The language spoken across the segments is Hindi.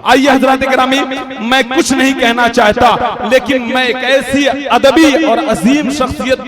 आइए हजरत गिरामी, मैं कुछ नहीं कहना चाहता, लेकिन मैं एक ऐसी अदबी और अजीम शख्सियत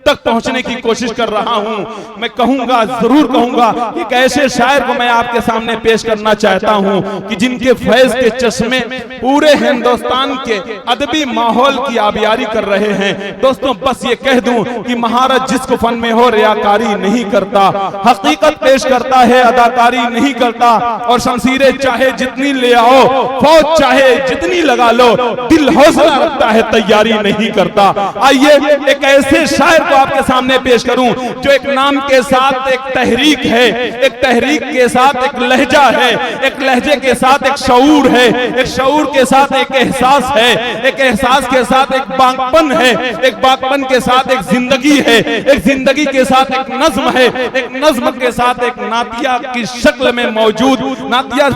तक पहुंचने की कोशिश कर रहा हूं। मैं कहूंगा, जरूर कहूंगा, एक ऐसे शायर को मैं आपके सामने पेश करना चाहता हूं कि जिनके फैज के चश्मे पूरे हिंदुस्तान के अदबी माहौल की आबियारी कर रहे हैं। दोस्तों, बस ये कह दूं कि महारत जिसको फन में हो रियाकारी नहीं करता, हकीकत पेश करता है, अदाकारी नहीं करता। और शमशीरें चाहे जितनी ले आओ, फौज चाहे जितनी लगा लो, दिल हौसला रखता है, तैयारी नहीं करता। आइए एक ऐसे शायर को आपके सामने पेश करूं जो एक नाम के साथ एक तहरीक है, एक तहरीक के साथ एक लहजा है, एक लहजे के साथ एक शऊर है, एक शऊर के साथ एक एहसास है, एक एहसास के साथ एक बागपन है, एक बागपन के साथ एक जिंदगी है, एक जिंदगी के साथ एक नज्म है, एक नज्म के साथ एक नातिया की शक्ल में मौजूद, नातिया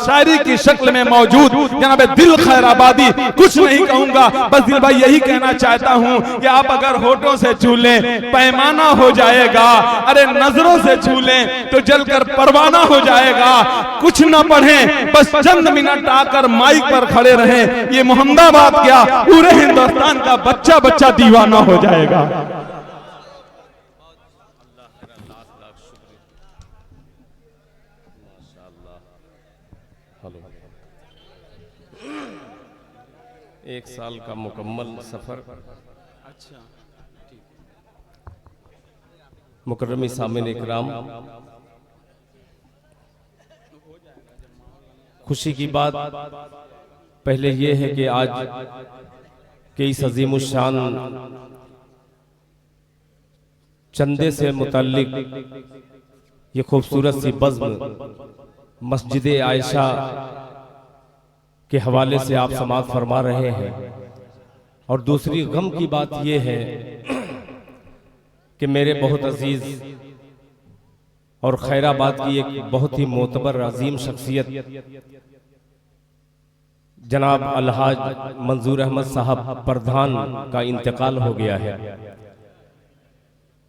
शायरी की शक्ल में मौजूद जनाब दिल खैराबादी। कुछ नहीं कहूंगा, बस दिल भाई यही कहना चाहता हूं कि आप अगर होठों से छू लें पैमाना हो जाएगा, अरे नजरों से छू लें तो जलकर परवाना हो जाएगा। कुछ न पढ़ें, बस चंद मिनट आकर माइक पर खड़े रहें, ये मोहम्मदाबाद क्या पूरे हिंदुस्तान का बच्चा बच्चा दीवाना हो जाएगा। एक साल का मुकम्मल सफर। मुकर्रमी सामिन इकराम, खुशी की बात पहले ये है कि आज के इस अजीमुशान चंदे से मुताल्लिक ये खूबसूरत सी बज़्म मस्जिद आयशा के हवाले से आप समाअत फरमा रहे हैं। और दूसरी गम की बात यह है कि मेरे बहुत अजीज और खैराबाद की एक बहुत ही मोतबर अजीम शख्सियत जनाब अलहाज मंजूर अहमद साहब प्रधान का इंतकाल हो गया है।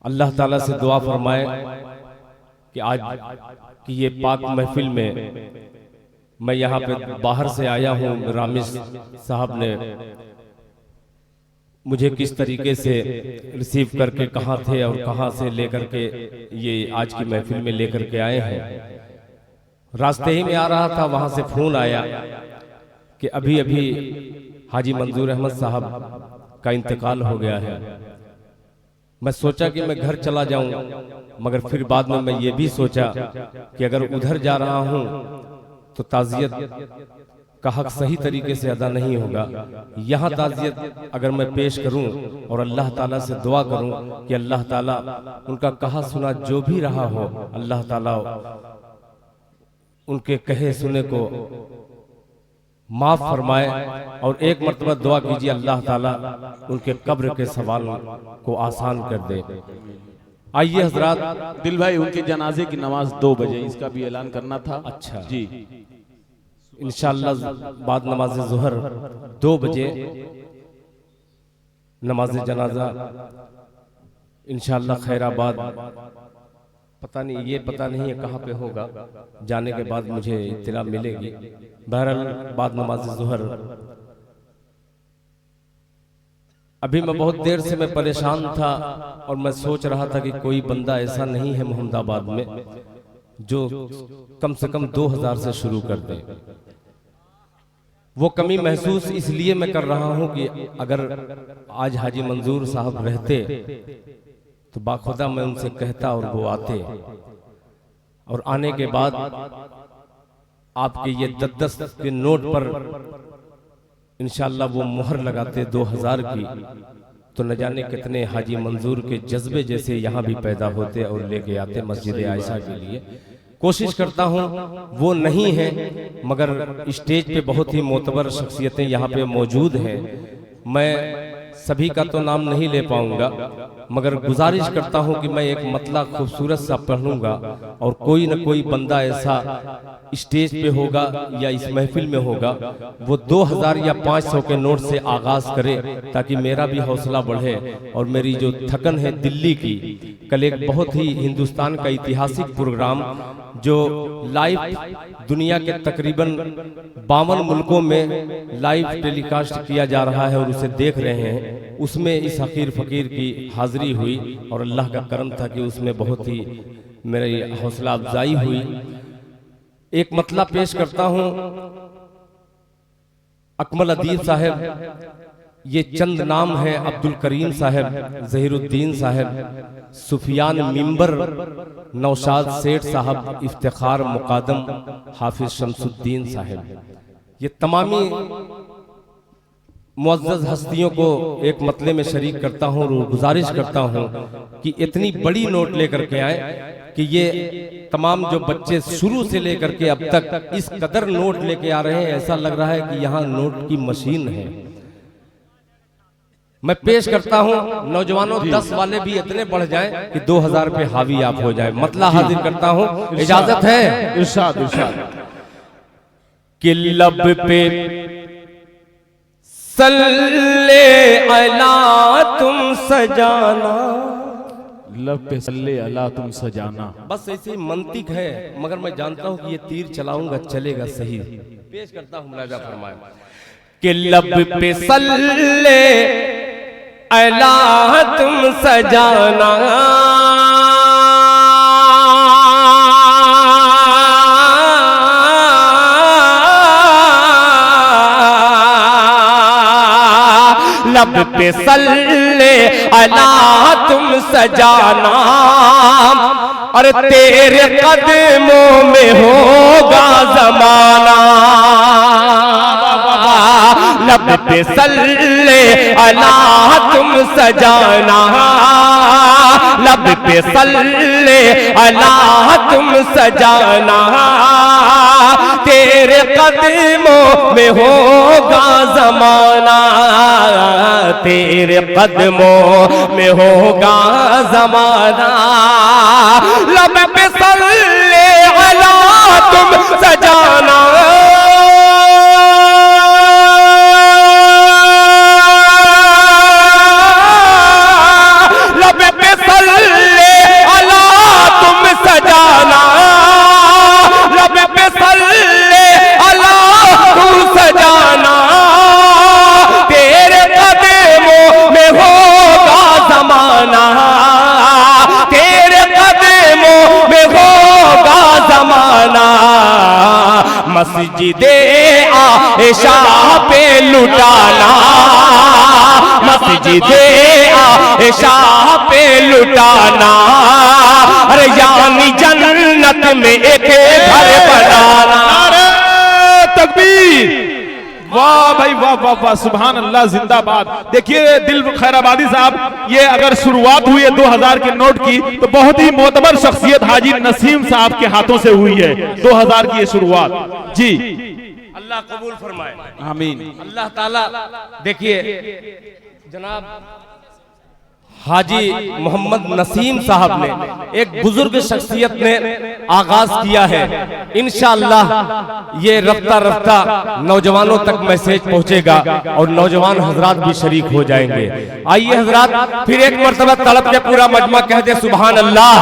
अल्लाह ताला से दुआ फरमाए कि आज की ये पाक महफिल में मैं यहाँ पे बाहर से आया हूँ, रामिश साहब ने मुझे किस तरीके से रिसीव करके कहाँ थे और कहाँ से लेकर के ये आज की महफिल में लेकर के आए हैं। रास्ते ही में आ रहा था, वहाँ से फोन आया कि अभी अभी हाजी मंजूर अहमद साहब का इंतकाल हो गया है। मैं सोचा कि मैं घर चला जाऊं, मगर फिर बाद में मैं ये भी सोचा कि अगर उधर जा रहा हूं तो ताज़ियत का हक सही तरीके से अदा नहीं होगा। यहाँ ताज़ियत अगर मैं पेश करूं और अल्लाह ताला से दुआ करूं कि अल्लाह ताला उनका कहा सुना जो भी रहा हो, अल्लाह ताला उनके कहे सुने को माफ फरमाए। और एक मर्तबा दुआ कीजिए अल्लाह ताला उनके कब्र के सवाल को आसान कर दे। आइए हजरात, दिल भाई उनके जनाजे की नमाज 2 बजे, इसका भी ऐलान करना था। अच्छा जी, इंशाअल्लाह बाद नमाज ज़ुहर 2 बजे नमाज जनाजा इंशाअल्लाह खैराबाद, पता नहीं ये पता नहीं है कहाँ पे होगा, जाने के बाद मुझे इत्तला मिलेगी। बहरहाल बाद नमाज ज़ुहर। अभी मैं बहुत देर से मैं परेशान था और मैं सोच रहा था कि कोई बंदा ऐसा नहीं है मोहम्मदाबाद में जो कम से कम 2000 से शुरू कर दे। वो कमी महसूस इसलिए मैं कर रहा हूं कि अगर आज हाजी मंजूर साहब रहते तो बाखुदा मैं उनसे कहता और वो आते, और आने के बाद आपके ये 10-10 के नोट पर इंशाअल्लाह वो मुहर लगाते 2000 की, तो न जाने कितने हाजी मंजूर के जज्बे जैसे यहाँ भी पैदा होते और लेके आते मस्जिद आयशा के लिए। कोशिश करता हूँ, वो नहीं है मगर स्टेज पे बहुत ही मोतबर शख्सियतें यहाँ पे मौजूद हैं। मैं सभी का तो नाम नहीं ले पाऊंगा, मगर गुजारिश करता हूं कि मैं एक मतला खूबसूरत सा पढ़ूंगा और कोई न कोई बंदा ऐसा स्टेज पे होगा या इस महफिल में होगा, वो 2000 या 500 के नोट से आगाज करे ताकि मेरा भी हौसला बढ़े और मेरी जो थकन है दिल्ली की। कल एक बहुत ही हिंदुस्तान का ऐतिहासिक प्रोग्राम जो लाइव दुनिया के तकरीबन 52 मुल्कों में लाइव टेलीकास्ट किया जा रहा है और उसे देख रहे हैं, उसमें इस हकीर फकीर की हाजिरी हुई और अल्लाह का करम था कि उसमें बहुत ही मेरी हौसला अफजाई हुई। एक मतला पेश करता हूं। अकमल अदीब साहब, ये चंद नाम है। अब्दुल करीम साहब, जहीरुद्दीन साहब, सुफियान मिंबर, नौशाद सेठ साहब, इफ्तिखार मुकादम, हाफिज शमसुद्दीन साहब, ये तमामी मुअज़्ज़ज़ हस्तियों को एक मतले में शरीक करता हूँ और गुजारिश करता हूँ कि इतनी बड़ी नोट लेकर के आए कि ये तमाम जो बच्चे शुरू से लेकर के अब तक इस कदर नोट लेके आ रहे हैं, ऐसा लग रहा है कि यहाँ नोट की मशीन है। मैं पेश करता हूं। नौजवानों 10 वाले भी इतने बढ़ जाएं कि 2000 पे हावी आप हो जाए। मतला हाजिर करता हूं, इजाजत है? इरशाद इरशाद। कि लब पे सल्ले अला तुम सजाना, लब पे सल्ले अला तुम सजाना। बस ऐसे मंतिक है, मगर मैं जानता हूं कि ये तीर चलाऊंगा चलेगा सही। पेश करता हूं, मुलाजा फरमाए कि लब पे सल्ले अला तुम सजाना, लब पे सल्ले अला तुम सजाना, और तेरे कदमों में होगा जमाना। लब पे सल्ले अला तुम सजाना, लब पे सल्ले अला तुम सजाना, तेरे कदमों में होगा जमाना, तेरे कदमों में होगा जमाना। लब पे सल्ले अला तुम सजाना, मस्जिदे आयशा पे लुटाना, मस्जिदे आयशा पे लुटाना, अरे यानी जन्नत में एक घर बनाना। तकबीर, वाह भाई वाह वाह वाह, सुभान अल्लाह, जिंदाबाद। देखिए दिल खैराबादी साहब, ये अगर शुरुआत हुई है 2000 के नोट की तो बहुत ही मोतबर शख्सियत हाजी नसीम साहब के हाथों से हुई है 2000 की ये शुरुआत। जी, अल्लाह कबूल फरमाए, आमीन। अल्लाह ताला। देखिए जनाब हाजी मोहम्मद नसीम साहब ने, एक बुजुर्ग शख्सियत ने आगाज किया है। इंशाअल्लाह ये रफ्ता रफ्ता नौजवानों तक मैसेज पहुंचेगा और नौजवान हजरात भी शरीक हो जाएंगे। आइए हजरात, फिर एक मर्तबा तलब के पूरा मजमा कह दे सुभान अल्लाह,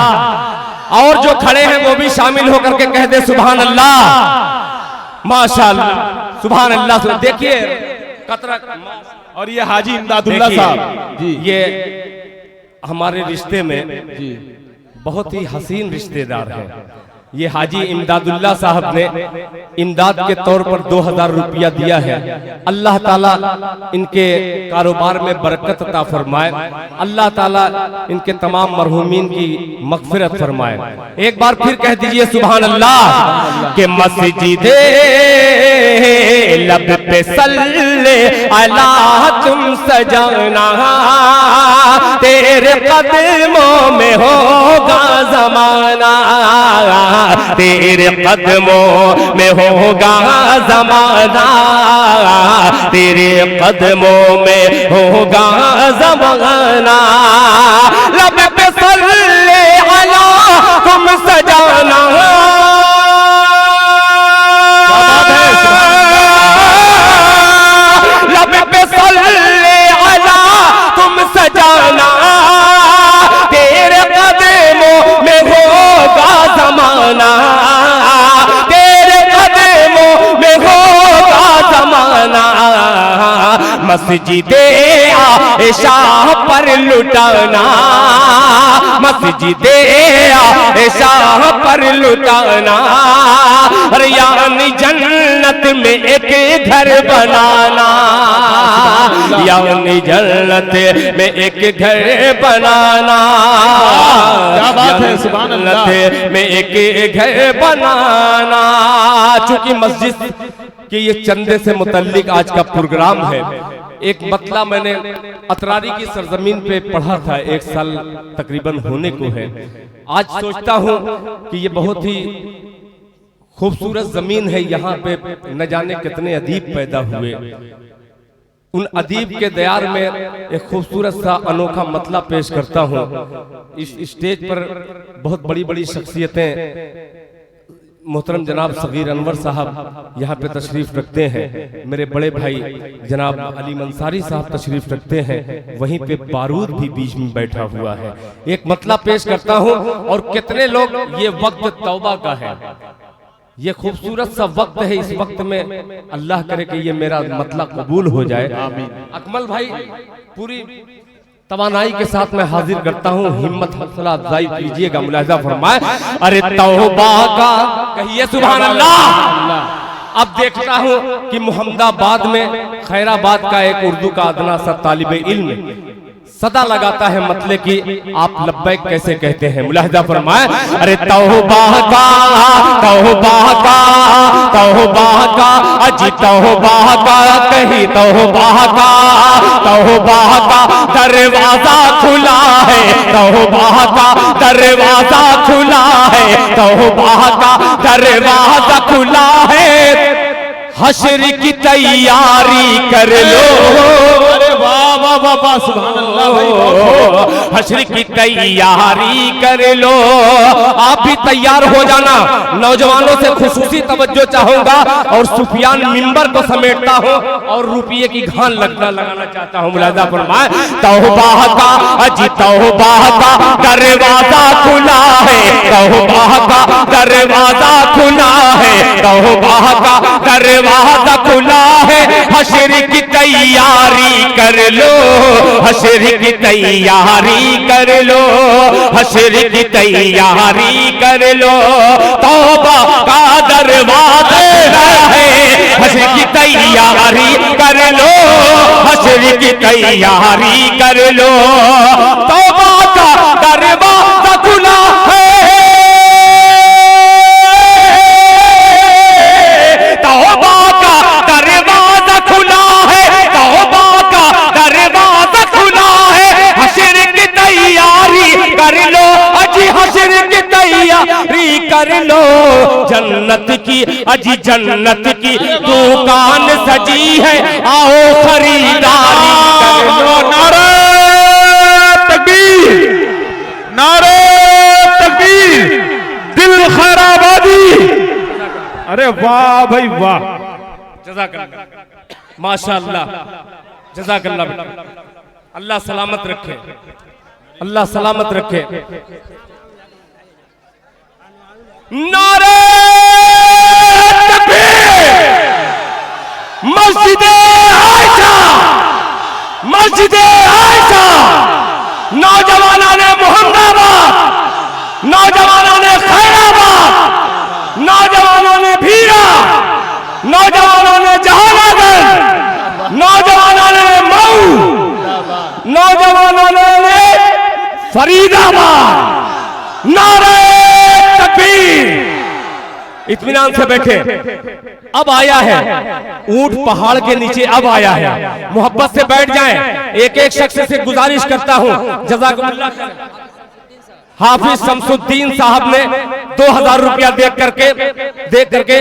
और जो खड़े हैं वो भी शामिल होकर के कह दे सुभान अल्लाह, माशाअल्लाह, सुभान अल्लाह। देखिए कतरा, और ये हाजी इमदादुल्ला साहब जी, ये हमारे रिश्ते में बहुत ही हसीन रिश्तेदार हैं। ये हाजी इमदादुल्ला साहब ने इमदाद के तौर पर 2000 रुपया दिया है। अल्लाह ताला इनके कारोबार में बरकत अता फरमाए, अल्लाह ताला इनके तमाम मरहूमीन की मगफिरत फरमाए। एक बार फिर कह दीजिए सुभान अल्लाह। के मस्जिदे लब पे सल्ले अला तुम सजाना, तेरे कदमों में होगा जमाना, तेरे कदमों में होगा जमाना, तेरे कदमों में होगा जमाना। लब पे सल्ले अला तुम सजाना, लब पे सल्ले अला तुम सजाना, तेरे कदमों में होगा जमाना, मस्जिदे आयशा पर लुटाना, मस्जिदे आयशा पर लुटाना, अरे यानी जन्नत में एक घर बनाना, यानी जन्नत में एक घर बनाना, क्या बात है, सुभान अल्लाह, जन्नत में एक घर बनाना। चूंकि मस्जिद के ये चंदे से मुतल्लिक आज का प्रोग्राम है, एक मतला मैंने अतरारी की सरजमीन पे पढ़ा था, 1 साल तकरीबन होने को है। आज सोचता हूँ कि ये बहुत ही खूबसूरत जमीन है, यहाँ पे न जाने कितने अदीब पैदा हुए। उन अदीब के दयार में एक खूबसूरत सा अनोखा मतला पेश करता हूँ। इस स्टेज पर बहुत बड़ी बड़ी शख्सियतें, मोहतरम जनाब सगीर अनवर साहब यहाँ पे तशरीफ रखते हैं, मेरे बड़े भाई जनाब अली मंसारी साहब तशरीफ रखते हैं, वहीं पे बारूद भी बीच में बैठा हुआ है। एक मतला पेश करता हूँ, और कितने लोग, ये वक्त तौबा का है, ये खूबसूरत सा वक्त है। इस वक्त में अल्लाह करे कि ये मेरा मतला कबूल हो जाए। अकमल भाई पूरी तवानाई के साथ मैं हाजिर करता हूँ, हिम्मत हौसला अफजाई कीजिएगा, मुलाहिजा फरमाए। अरे तौबा का कहिए सुभान अल्लाह। अब देखता हूँ कि मोहम्मदाबाद में खैराबाद का एक उर्दू का अदना सा तालिबे इल्म सदा लगाता है मतले की आप लब्बैक कैसे कहते हैं, मुलाहिजा फरमाए। अरे तौबा का तौबा का तौबा का अजी तौबा का कहीं तौबा का दरवाजा खुला है, तौबा का दरवाजा खुला है, तौबा का दरवाजा खुला है, हश्र की तैयारी कर लो। अरे वाह वाह वाह वाह, सुभान अल्लाह भाई, हश्र की तैयारी कर लो। आप भी तैयार हो जाना। नौजवानों से खुसूसी तवज्जो चाहूंगा, और सुफियान मिंबर को समेटता हूं और रुपये की घान लगाना चाहता हूं, मुलाहिजा फरमाए। तौबा का अजी तौबा का दरवाजा खुला है, तौबा का दरवाजा खुला है, तौबा का दरवाजा खुला है, हश्र की तैयारी कर लो, हश्र की तैयारी कर लो, हश्र की तैयारी कर लो। तौबा का दरवाजा है, हश्र की तैयारी कर लो, हश्र की तैयारी कर लो। तौबा का दरवाजा खुला है, तौबा का दरवाजा खुला है, तौबा का दरवाजा खुला है, हश्र की तैयारी कर लो, अजी हश्र की तैयारी कर लो। जन्नत की अजी जन्नत की दुकान सजी है, आओ खरीदारी कर लो। नारे तकबीर, नारे तकबीर, दिल खैराबादी। अरे वाह भाई वाह, जज़ाकल्लाह, माशाअल्लाह, जज़ाकल्लाह। अल्लाह सलामत रखे, अल्लाह सलामत रखे। नारे तकबीर, मस्जिदे आयशा, मस्जिदे आयशा, नौजवानों ने मोहम्मदाबाद, नौजवानों ने खैराबाद, नौजवानों ने भीरा, नौजवानों ने जहानागंज, नौजवानों ने मऊ, नौजवानों ने फरीदाबाद। नारे तकबीर। इत्मीनान से बैठे। अब आया है ऊंट पहाड़ के नीचे, अब आया है, मोहब्बत से बैठ जाएं। एक एक शख्स से गुजारिश करता हूं, जज़ाकुमुल्लाह। हाफिज शमसुद्दीन साहब ने 2000 रुपया दे करके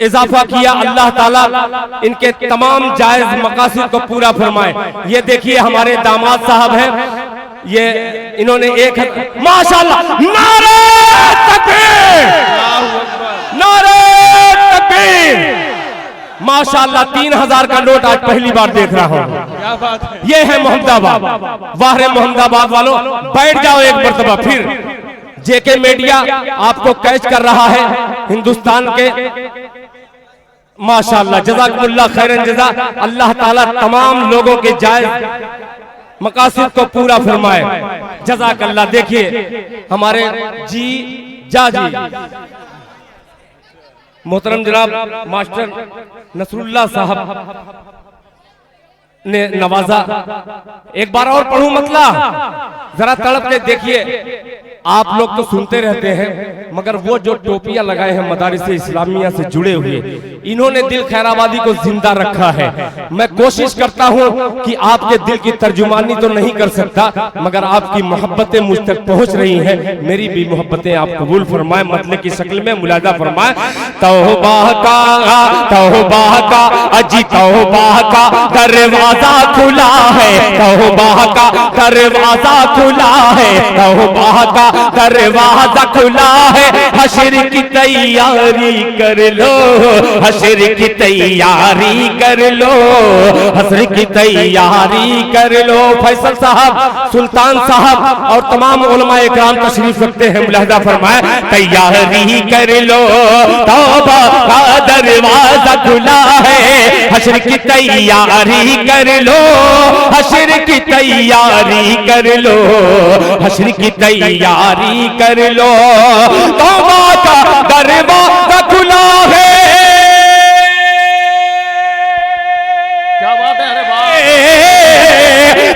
इजाफा किया। अल्लाह ताला इनके तमाम जायज मकासद को पूरा फरमाए। ये देखिए हमारे दामाद साहब हैं, ये इन्होंने एक माशाअल्लाह, नारे तकबीर, नारे तकबीर, माशाअल्लाह। 3000 का नोट आज पहली बार देख रहा हूँ। क्या बात है। ये है मोहम्मदाबाद। वाह रे मोहम्मदाबाद वालों, बैठ जाओ एक मर्तबा। फिर जेके मीडिया आपको कैच कर रहा है, हिंदुस्तान के माशाअल्लाह, जज़ाकुमुल्लाह खैरन जज़ा। अल्लाह ताला तमाम लोगों के जायज मकासद को पूरा फरमाए। जज़ाकल्लाह। देखिए हमारे जी मोहतरम जनाब मास्टर नसरुल्लाह साहब ने नवाजा। एक बार और पढ़ूं मतला, जरा तड़प के देखिए। आप लोग तो सुनते रहते हैं, मगर वो जो टोपियां लगाए हैं मदारिस इस्लामिया से जुड़े हुए, इन्होंने दिल खैराबादी को जिंदा रखा है। मैं कोशिश करता हूं कि आपके दिल की तर्जुमानी तो नहीं कर सकता, मगर आपकी मोहब्बतें मुझ तक पहुंच रही हैं। मेरी भी मोहब्बतें आप कबूल फरमाए, मतले की शक्ल में मुलाजा फरमाए। तौबा का अजी तौबा का दरवाजा खुला है, तौबा का दरवाजा खुला है, तौबा का दरवाजा खुला है। हश्र की तैयारी कर लो, हश्र की तैयारी कर लो, हश्र की तैयारी कर लो। फैसल साहब, सुल्तान साहब और तमाम उलमा इकराम तशरीफ रखते हैं, मुलाहिदा फरमाए। तैयारी कर लो, तौबा का दरवाजा खुला है। हश्र की तैयारी कर लो, हश्र की तैयारी कर लो, हश्र की तैयारी कर लो। तौबा का दरवाजा खुला है। क्या बात है, अरे वाह।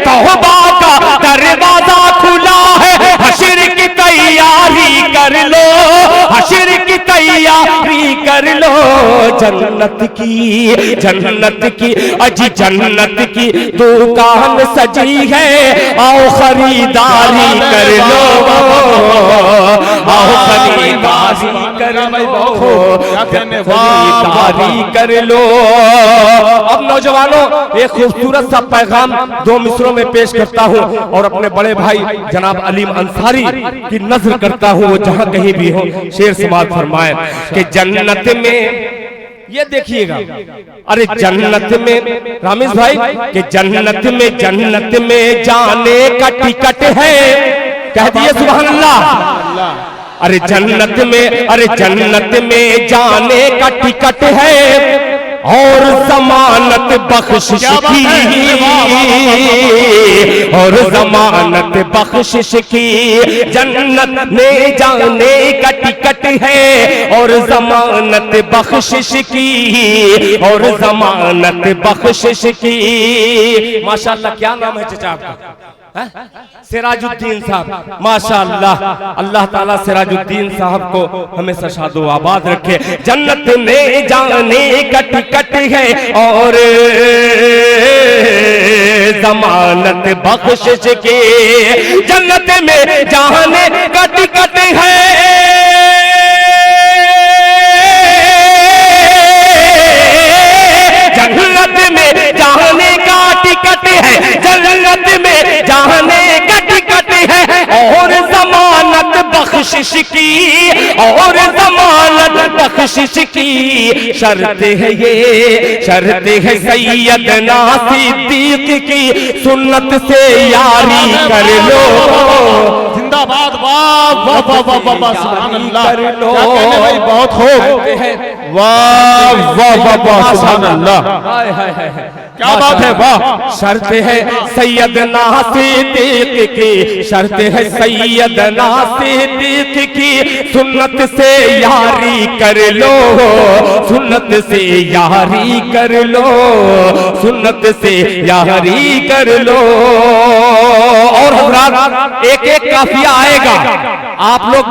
तौबा का दरवाजा खुला है, हश्र की तैयारी कर लो, हश्र की तैयारी कर लो। जन्नत की अजी जन्नत की दुकान सजी है, आओ खरीदारी कर लो, आओ खरीदारी कर लो, खरीदारी कर लो। अब नौजवानों, एक खूबसूरत सा पैगाम दो मिसरों में पेश करता हूँ और अपने बड़े भाई जनाब अलीम अंसारी की नजर करता हूँ, वो जहाँ कहीं भी हो शेर समाज फरमाए कि जन्नत में, ये देखिएगा, अरे जन्नत में रामेश भाई कि जन्नत में जाने का टिकट है, कह दिए सुभान अल्लाह। अरे जन्नत में जाने का टिकट है और जमानत बख्शिश की, और जमानत बख्शिश की। जन्नत में जाने का टिकट है और जमानत बख्शिश की, और जमानत बख्शिश की। माशाअल्लाह, क्या नाम है चचा आपका? सिराजुद्दीन साहब, माशाअल्लाह। अल्लाह ताला सिराजुद्दीन साहब को हमेशा शादो आबाद रखे। जन्नत में जाने का टिकट है और जमानत बख्शिश के। जन्नत में जाने का टिकट है, जन्नत में जाने का टिकट है, जन्नत में जाने का टिकट है और जमानत बख्शिश की, और जमानत बख्शिश की। शर्त है ये, शर्त है सैयदना सिद्दीक की, सुन्नत से यारी कर लो। जिंदाबाद, वाह वाह वाह वाह वाह वाह, सुभान अल्लाह। क्या कहने भाई, बहुत खूब, वाह वाह वाह वाह, सुभान अल्लाह। क्या बात है, वाह। शर्त है सैयदना सिद्दीक की, शर्त है सैयदना सिद्दीक की, सुन्नत से यारी कर लो, सुन्नत से यारी कर लो, सुन्नत से यारी कर लो। और हज़रात, एक एक काफिया आएगा, आप लोग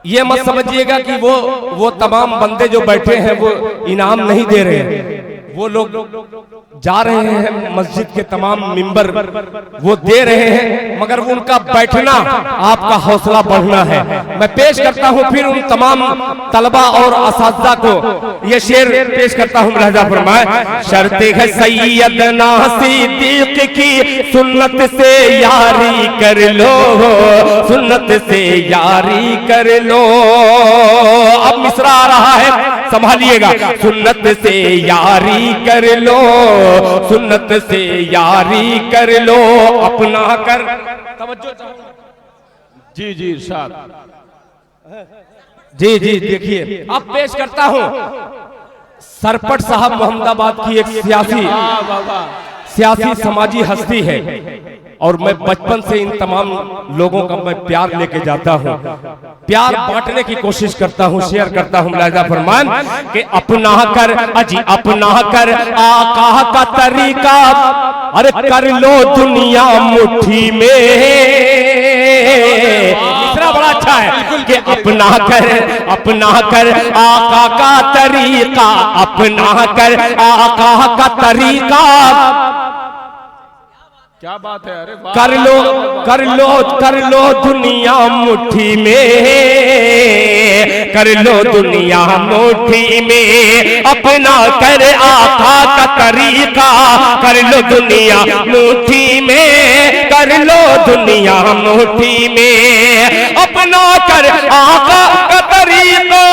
ये मत समझिएगा कि वो तमाम बंदे जो बैठे हैं वो इनाम नहीं दे रहे हैं। वो लोग जा रहे हैं, मस्जिद के तमाम मिंबर वो दे रहे हैं, मगर उनका बैठना आपका हौसला बढ़ना है। मैं पेश करता हूं फिर उन तमाम तलबा और असातिज़ा को ये शेर पेश करता हूं, लहजा फरमाए। शर्त है सैयदना सिद्दीक की, सुन्नत से यारी कर लो, सुन्नत से यारी कर लो। अब मिसरा आ रहा है, संभालिएगा। सुन्नत से यारी कर लो, सुन्नत से यारी कर लो, अपना कर। तवज्जो जी जी इरशाद। जी देखिए अब पेश करता हूं सरपट साहब मोहम्मदाबाद की एक सियासी समाजी हस्ती है और मैं बचपन से इन तमाम लोगों का मैं प्यार लेके जाता हूँ, प्यार बांटने की कोशिश करता हूँ, शेयर करता हूँ। मुलाहिजा फरमान कि अपना कर अजी अपना कर आका का तरीका, अरे कर लो दुनिया मुट्ठी में। तीसरा बड़ा अच्छा है कि अपना कर आका का तरीका, अपना कर आका का तरीका, क्या बात है। अरे कर लो दुनिया मुट्ठी में, कर लो दुनिया मुट्ठी में, अपना कर आका का तरीका, कर लो दुनिया मुट्ठी में, कर लो दुनिया मुट्ठी में, अपना कर आका का तरीका,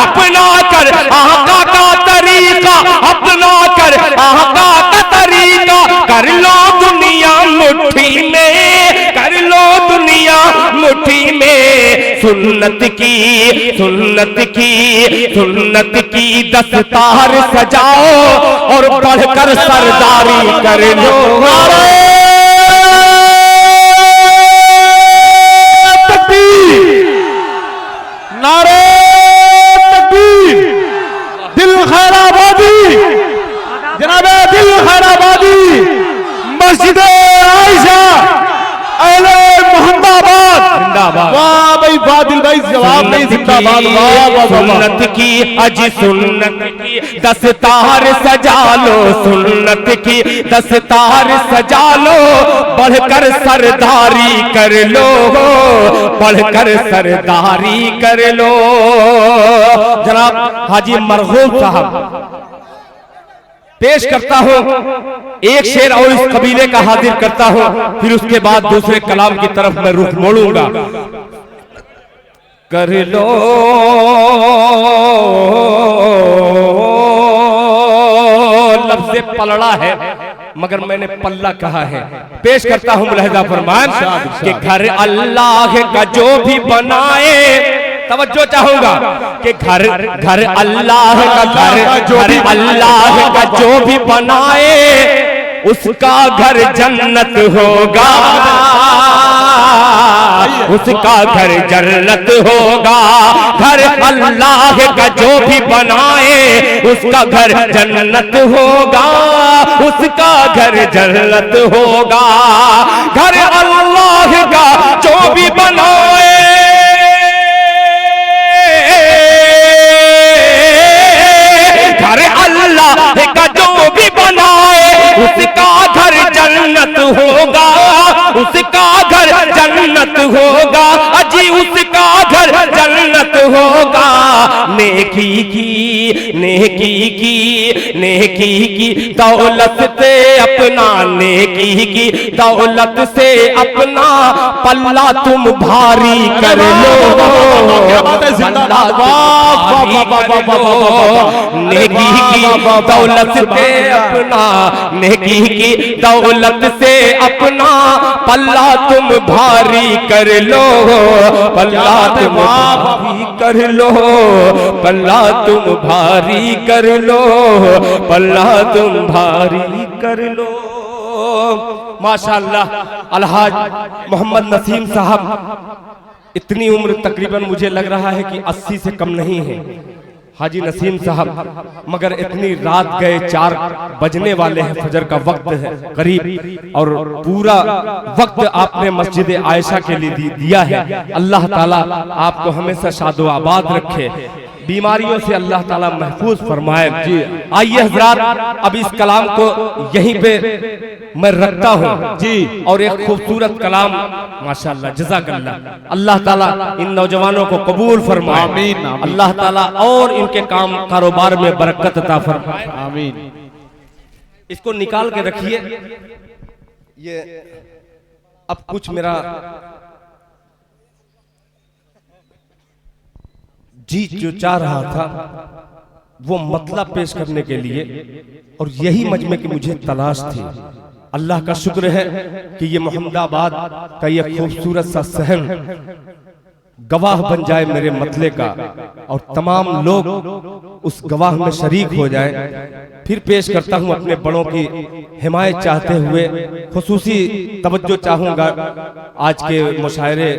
अपना कर आका का तरीका, अपना कर आका का तरीका, कर लो दुनिया मुट्ठी में, कर लो दुनिया मुट्ठी में। सुन्नत की दस्तार सजाओ और बढ़कर सरदारी कर लो। नारे दिल खैराबादी, जनाबे दिल खैराबादी, मस्जिद आयशा, अहले मोहम्मदाबाद, जिंदाबाद। वाह भाई बादिल भाई, जवाब नहीं, जिंदाबाद। वाह सुन्नत की अजी सुन्नत की दस्तार सजा लो, सुन्नत की दस्तार सजा लो, बढ़कर सरदारी कर लो, बढ़कर सरदारी कर लो। जनाब हाजी मरहूम साहब पेश करता हूं एक शेर और इस कबीले का हाजिर करता हूं, फिर उसके बाद दूसरे कलाम की तरफ मैं रुख मोड़ूंगा। कर लो लफ्ज़ पलड़ा है मगर मैंने पल्ला कहा है। पेश करता हूं मुलाहिजा फरमान कि घर अल्लाह का जो भी बनाए, तवज्जो चाहूंगा कि घर अल्लाह का घर अल्लाह का जो भी बनाए, उसका घर जन्नत होगा, उसका घर जन्नत होगा। घर अल्लाह का जो भी बनाए, उसका घर जन्नत होगा, उसका घर जन्नत होगा। घर अल्लाह का जो भी बनाए, घर अल्लाह का जो भी बनाए, उसका घर जन्नत होगा, उसका घर जन्नत होगा, अजी उसका घर जन्नत होगा। नेकी की दौलत से अपना, नेकी की दौलत से अपना पल्ला तुम भारी कर लो, नेकी की दौलत से अपना, नेकी की दौलत से अपना पल्ला तुम भारी कर लो, पल्ला तुम भारी कर लो, पल्ला तुम भारी कर लो, पल्ला तुम भारी कर लो। माशाअल्लाह अलहाज मोहम्मद नसीम साहब, इतनी उम्र तकरीबन मुझे लग रहा है कि 80 से कम नहीं है हाजी नसीम साहब, मगर इतनी रात गए, 4 बजने वाले हैं, फजर का वक्त है करीब, और पूरा वक्त आपने मस्जिद आयशा के लिए दिया है। अल्लाह ताला आपको हमेशा शादो आबाद रखे, बीमारियों से अल्लाह ताला महफूज फरमाए। आइए हजरात, अब इस कलाम को यहीं पे मैं रखता हूँ जी, और एक खूबसूरत कलाम माशाअल्लाह जज़ाकल्लाह, अल्लाह ताला इन नौजवानों को कबूल फरमाए, आमीन। अल्लाह ताला और इनके काम कारोबार में बरकत अता फरमाए, आमीन। इसको निकाल के रखिए। ये अब कुछ मेरा जी जो चाह रहा था वो मतलब पेश करने के लिए, और यही मजमे की मुझे तलाश थी। अल्लाह का शुक्र है कि ये मोहम्मदाबाद का ये खूबसूरत सा सहन गवाह बन जाए मेरे मतले का और तमाम लोग उस गवाह में शरीक हो जाएं। फिर पेश करता हूं अपने बड़ों की हिमायत चाहते हुए खुसूसी तवज्जो चाहूंगा आज के मुशायरे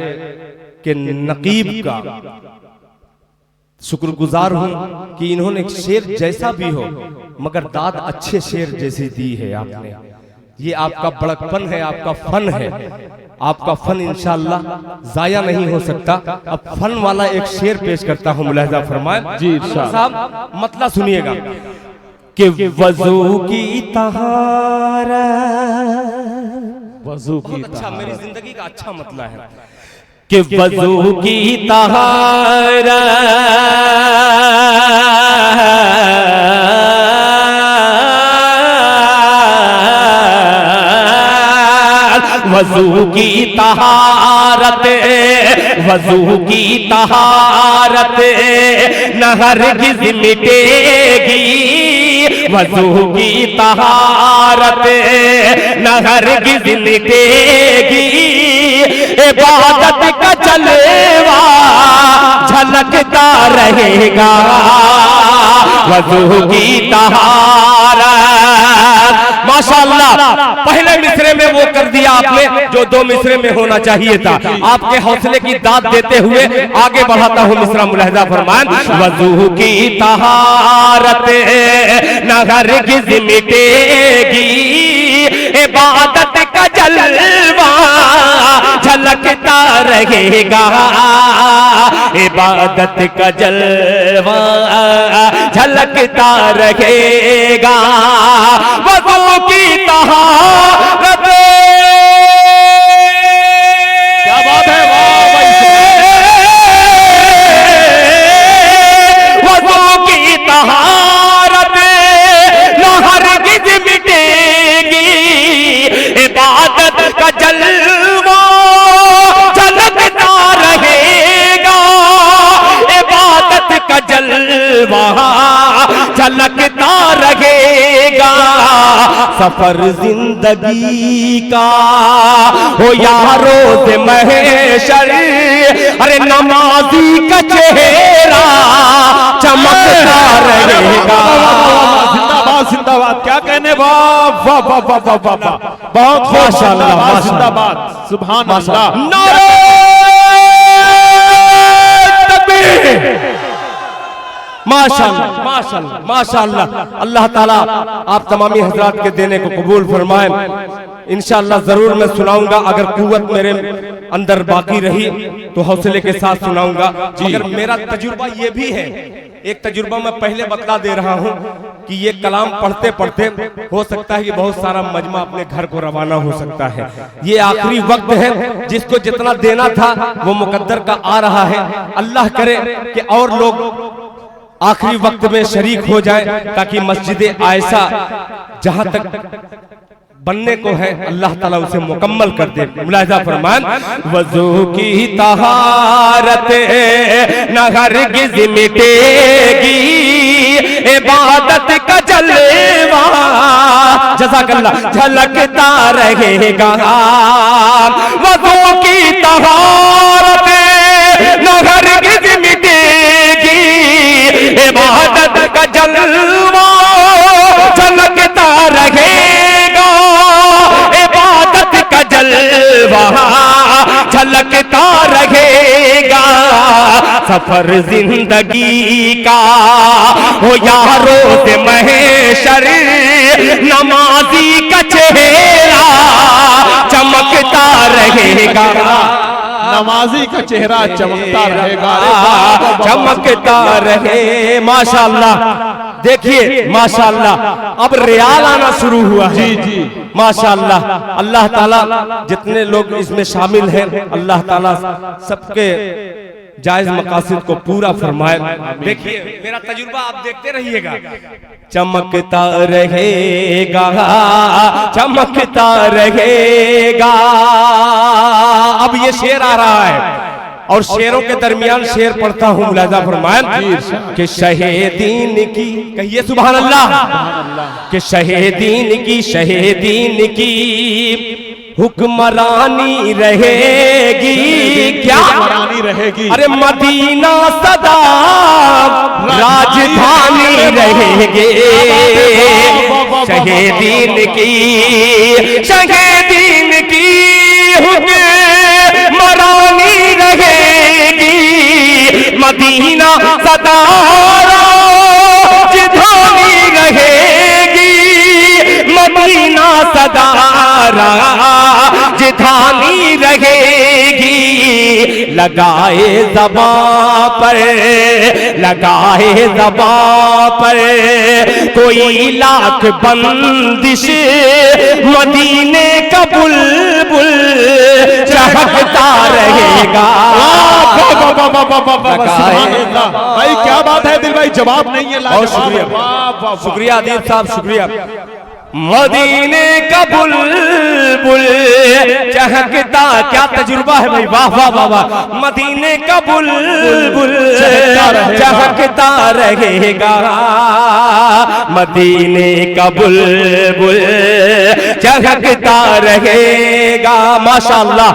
के नकीब का। शुक्रगुजार हूं कि इन्होंने शेर जैसा भी हो मगर दाद अच्छे शेर जैसी दी है आपने। ये आपका बड़कपन है, आपका फन है, आपका फन इंशाअल्लाह जाया नहीं हो सकता। अब फन वाला एक शेर पेश करता हूं, मुलाहिजा फरमाए जी साहब, मतलब सुनिएगा कि वजू की तहारा, वजू की अच्छा मेरी जिंदगी का अच्छा मतलब है कि वजू की तहारा वजू की तहारत, वजू की तहारत न हरगिज़ मिटेगी, वजू की तहारत न हरगिज़ मिटेगी, इबादत का जलवा झलकता रहेगा, वजू की तहारत। माशाअल्लाह, पहले मिसरे में वो कर दिया आपने जो 2 मिसरे में होना चाहिए था। आपके हौसले की दाद देते हुए आगे बढ़ाता हूँ मिसरा, मुलाहिजा फरमान। वजू की तहारत न हरगिज़ मिटेगी, इबादत का जलवा झलकता रहेगा, इबादत का जलवा झलकता रहेगा, वज़ू की तहारत। क्या बात है, वाह वज़ू की तहारत न हरगिज़ मिटेगी, इबादत का जलवा झलकता रहेगा, इबादत का जलवा झलकता रहेगा। सफर जिंदगी का हो यारो से महशर, अरे नमाजी का चेहरा चमकता रहेगा। जिंदाबाद जिंदाबाद, क्या कहने, वाह वाह वाह वाह वाह वाह वाह, बहुत माशाअल्लाह, जिंदाबाद, सुभान अल्लाह, नारे तकबीर। माशाअल्लाह माशाअल्लाह माशाअल्लाह। अल्लाह ताला आप तमामी हजरात के देने को कबूल फरमाए। इंशाअल्लाह जरूर मैं सुनाऊंगा, अगर कुव्वत मेरे अंदर बाकी रही तो हौसले के साथ सुनाऊंगा। मगर मेरा तजुर्बा ये भी है, एक तजुर्बा मैं पहले बतला दे रहा हूँ कि ये कलाम पढ़ते पढ़ते हो सकता है कि बहुत सारा मजमा अपने घर को रवाना हो सकता है। ये आखिरी वक्त है, जिसको जितना देना था वो मुकद्दर का आ रहा है। अल्लाह करे कि और लोग आखिरी वक्त में शरीक हो जाए ताकि मस्जिद आयशा जहां तक बनने को है अल्लाह ताला उसे मुकम्मल कर दे। मुलाहिजा फरमान। वज़ू की तहारत न हरगिज़ मिटेगी, इबादत का जलवा जज़ाकल्लाह झलकता रहेगा। वज़ू की तहारत न हरगिज़ मिटेगी, इबादत का जलवा झलकता रहेगा, इबादत का जलवा झलकता रहेगा। सफर जिंदगी का हो यारो से महशर, नमाजी का चेहरा चमकता रहेगा, नमाजी का चेहरा चमकता रहेगा, चमकता रहे। माशाअल्लाह, देखिए माशाअल्लाह, अब रियाल आना शुरू हुआ है। जी जी माशाअल्लाह। अल्लाह ताला जितने लोग इसमें शामिल हैं अल्लाह ताला सबके जायज मकासद को पूरा फरमाए। देखिए मेरा तजुर्बा आप देखते रहिएगा। चमकता रहेगा, चमकता रहेगा। अब ये शेर आ रहा है और शेरों के दरमियान शेर पढ़ता हूँ, मुलाहिजा फरमाएं कि शहीदीन की, कहिए सुभान अल्लाह, कि शहीदीन की हुक्मरानी रहेगी, क्या हुक्मरानी रहेगी। अरे मदीना सदा राजधानी रहेगी, शहीदीन की हुक्मरानी रहेगी, मदीना सदा राजधानी रहेगी, मदीना सदा राजधानी रहेगी। लगाए ज़बां पर, लगाए ज़बां पर कोई लाख बंदिश, मदीने का बुलबुल चहकता रहेगा। भाई क्या बात है दिल भाई, जवाब नहीं है। बहुत शुक्रिया, शुक्रिया आदिल साहब, शुक्रिया। मदीने का बुलबुल चहकता, क्या तजुर्बा है भाई, वाह वाह वाह वाह। मदीने का बुलबुल चहकता रहेगा, मदीने का बुलबुल चहकता रहेगा। माशाअल्लाह।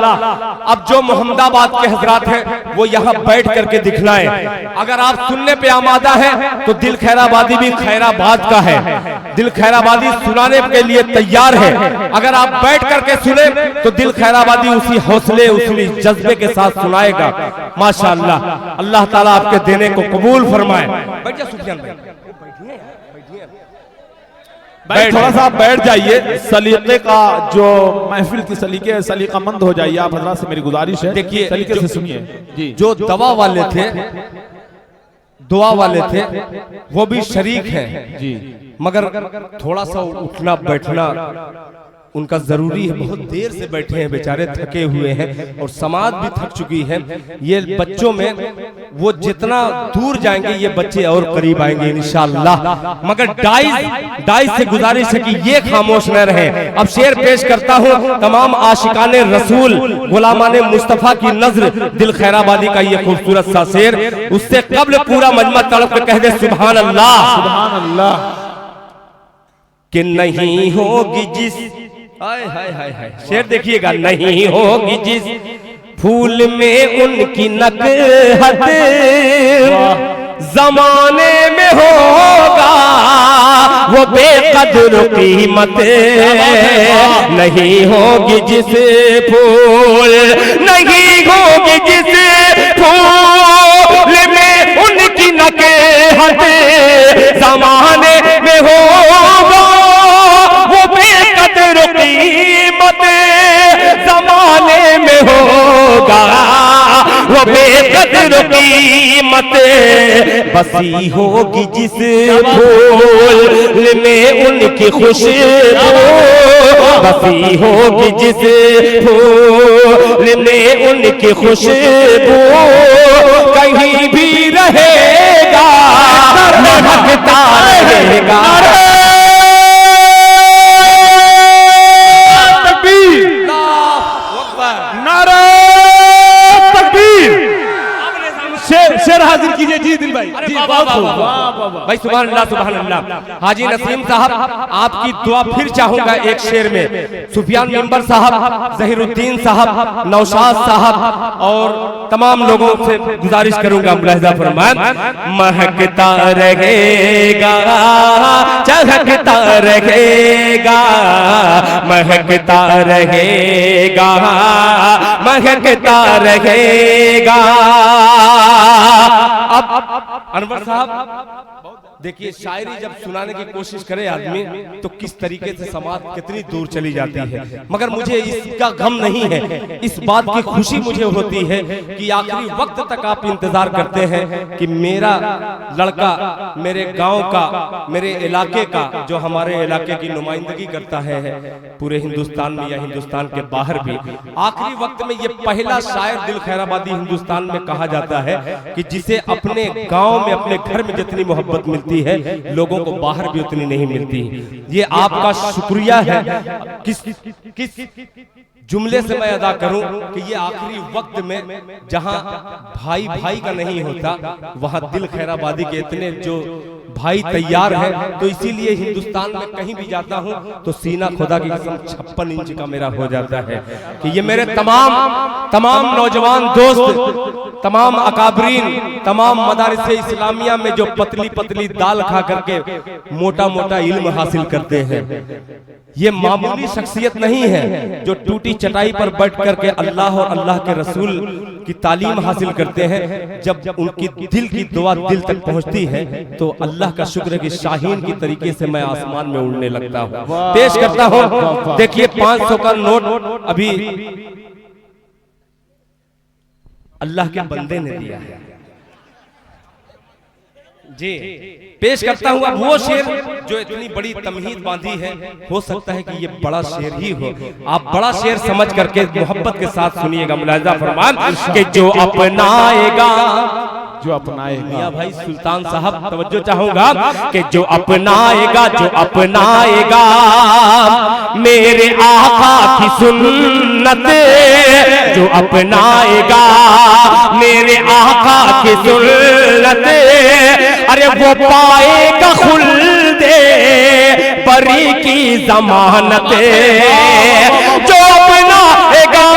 अब जो मोहम्मदाबाद के हजरात हैं वो यहाँ बैठ करके दिखलाएं। अगर आप सुनने पे आमादा है तो दिल खैराबादी भी खैराबाद का है, दिल खैराबादी सुनाने के लिए तैयार है। अगर आप बैठ करके सुने तो दिल खैराबादी उसी हौसले, उसी जज्बे के साथ सुनाएगा। माशाअल्लाह, अल्लाह ताला आपके देने को कबूल फरमाए। बैठ जा सुफियान भाई, भाई थोड़ा सा आप बैठ जाइए। सलीके का जो महफिल की सलीके है, सलीकामंद हो जाइए आप हजरात से मेरी गुजारिश है। देखिए सलीके से सुनिए जी। जो दवा वाले थे, दुआ वाले थे, वो भी शरीक हैं जी, मगर थोड़ा सा उठना बैठना उनका जरूरी है। बहुत देर से बैठे हैं बेचारे, थके हुए हैं और समाज भी थक चुकी है। ये बच्चों में वो जितना दूर जाएंगे ये बच्चे और करीब आएंगे इंशाअल्लाह। मगर डाइस से गुजारिश है कि ये खामोश न रहे। अब शेर पेश करता हूँ, तमाम आशिकाने रसूल, गुलामाने मुस्तफा की नजर, दिल खैराबादी का ये खूबसूरत सा शेर। उससे कब्ल पूरा मजमा तड़प के कह दे सुभान अल्लाह, सुभान अल्लाह। कि नहीं होगी जिस, हाय हाय हाय हाय, शेर देखिएगा। नहीं होगी जिस फूल में उनकी नकहत, जमाने में होगा वो बेकदर कीमत। नहीं होगी जिस फूल, नहीं होगी जिस फूल में उनकी नकहत, जमाने में होगा वो बेकदर कीमत, जमाने में होगा वो बेकदर कीमत। बसी होगी जिस फूल में उनकी खुशबू, बसी होगी जिस फूल में उनकी खुशबू, कहीं भी रहेगा महकता रहेगा। शेर हाजिर कीजिए जी दिल भाई जी। भाई सुभान अल्लाह, सुभान अल्लाह। हाजी नसीम साहब, आपकी दुआ फिर चाहूंगा एक शेर में। सुफियान मेंबर साहब, जहीरुद्दीन साहब, नौशाद साहब और तमाम लोगों से गुजारिश करूंगा मुलाहिजा फरमाएं। महकता रहेगा, चहकता रहेगा, महकता रहेगा, महकता रहेगा। अब अनवर साहब देखिए, शायरी जब सुनाने की कोशिश करे आदमी तो किस तरीके से समाज कितनी दूर चली जाती है। मगर मुझे इसका गम नहीं है, इस बात की खुशी मुझे होती है कि आखिरी वक्त तक आप इंतजार करते हैं कि मेरा लड़का, मेरे गांव का, मेरे इलाके का, जो हमारे इलाके की नुमाइंदगी करता है पूरे हिंदुस्तान में या हिंदुस्तान के बाहर भी, आखिरी वक्त में ये पहला शायर दिल खैराबादी हिंदुस्तान में कहा जाता है कि जिसे अपने गांव में, अपने घर में जितनी मोहब्बत मिलती है लोगों को बाहर भी उतनी नहीं मिलती। ये आपका शुक्रिया है। किस जुमले से मैं अदा करूं कि ये आखिरी वक्त में जहां भाई भाई का नहीं होता, वहां दिल खैराबादी के इतने जो भाई तैयार है, तो इसीलिए हिंदुस्तान में कहीं भी जाता हूं तो सीना खुदा की कसम 56 इंच का मेरा हो जाता है कि ये मेरे तमाम नौजवान दोस्त, तमाम अकाबरीन, तमाम मदारिस इस्लामिया में जो पतली पतली दाल खा करके मोटा मोटा इल्म हासिल करते हैं, ये मामूली शख्सियत नहीं है जो टूटी चटाई पर बैठ करके अल्लाह और अल्लाह के रसूल की तालीम हासिल करते हैं। जब उनकी दिल की दुआ दिल तक पहुंचती है तो अल्लाह का शुक्र है कि शाहीन की तरीके से मैं आसमान में उड़ने लगता हूं। पेश करता हूं, देखिए 500 का नोट अभी अल्लाह के बंदे ने दिया है जी। पेश करता हूं अब वो शेर जो इतनी बड़ी तमहीद बांधी है, हो सकता है कि ये बड़ा शेर ही हो। आप बड़ा शेर समझ करके मोहब्बत के साथ सुनिएगा। मुलाहिजा फरमान कि जो अपनाएगा, जो अपनाएगा, मियां भाई सुल्तान साहब तवज्जो चाहूंगा कि जो अपनाएगा मेरे आका की सुन्नत, जो अपनाएगा मेरे आका की सुन्नत, अरे वो पाएगा खुल्दे बरी की जमानत। जो अपनाएगा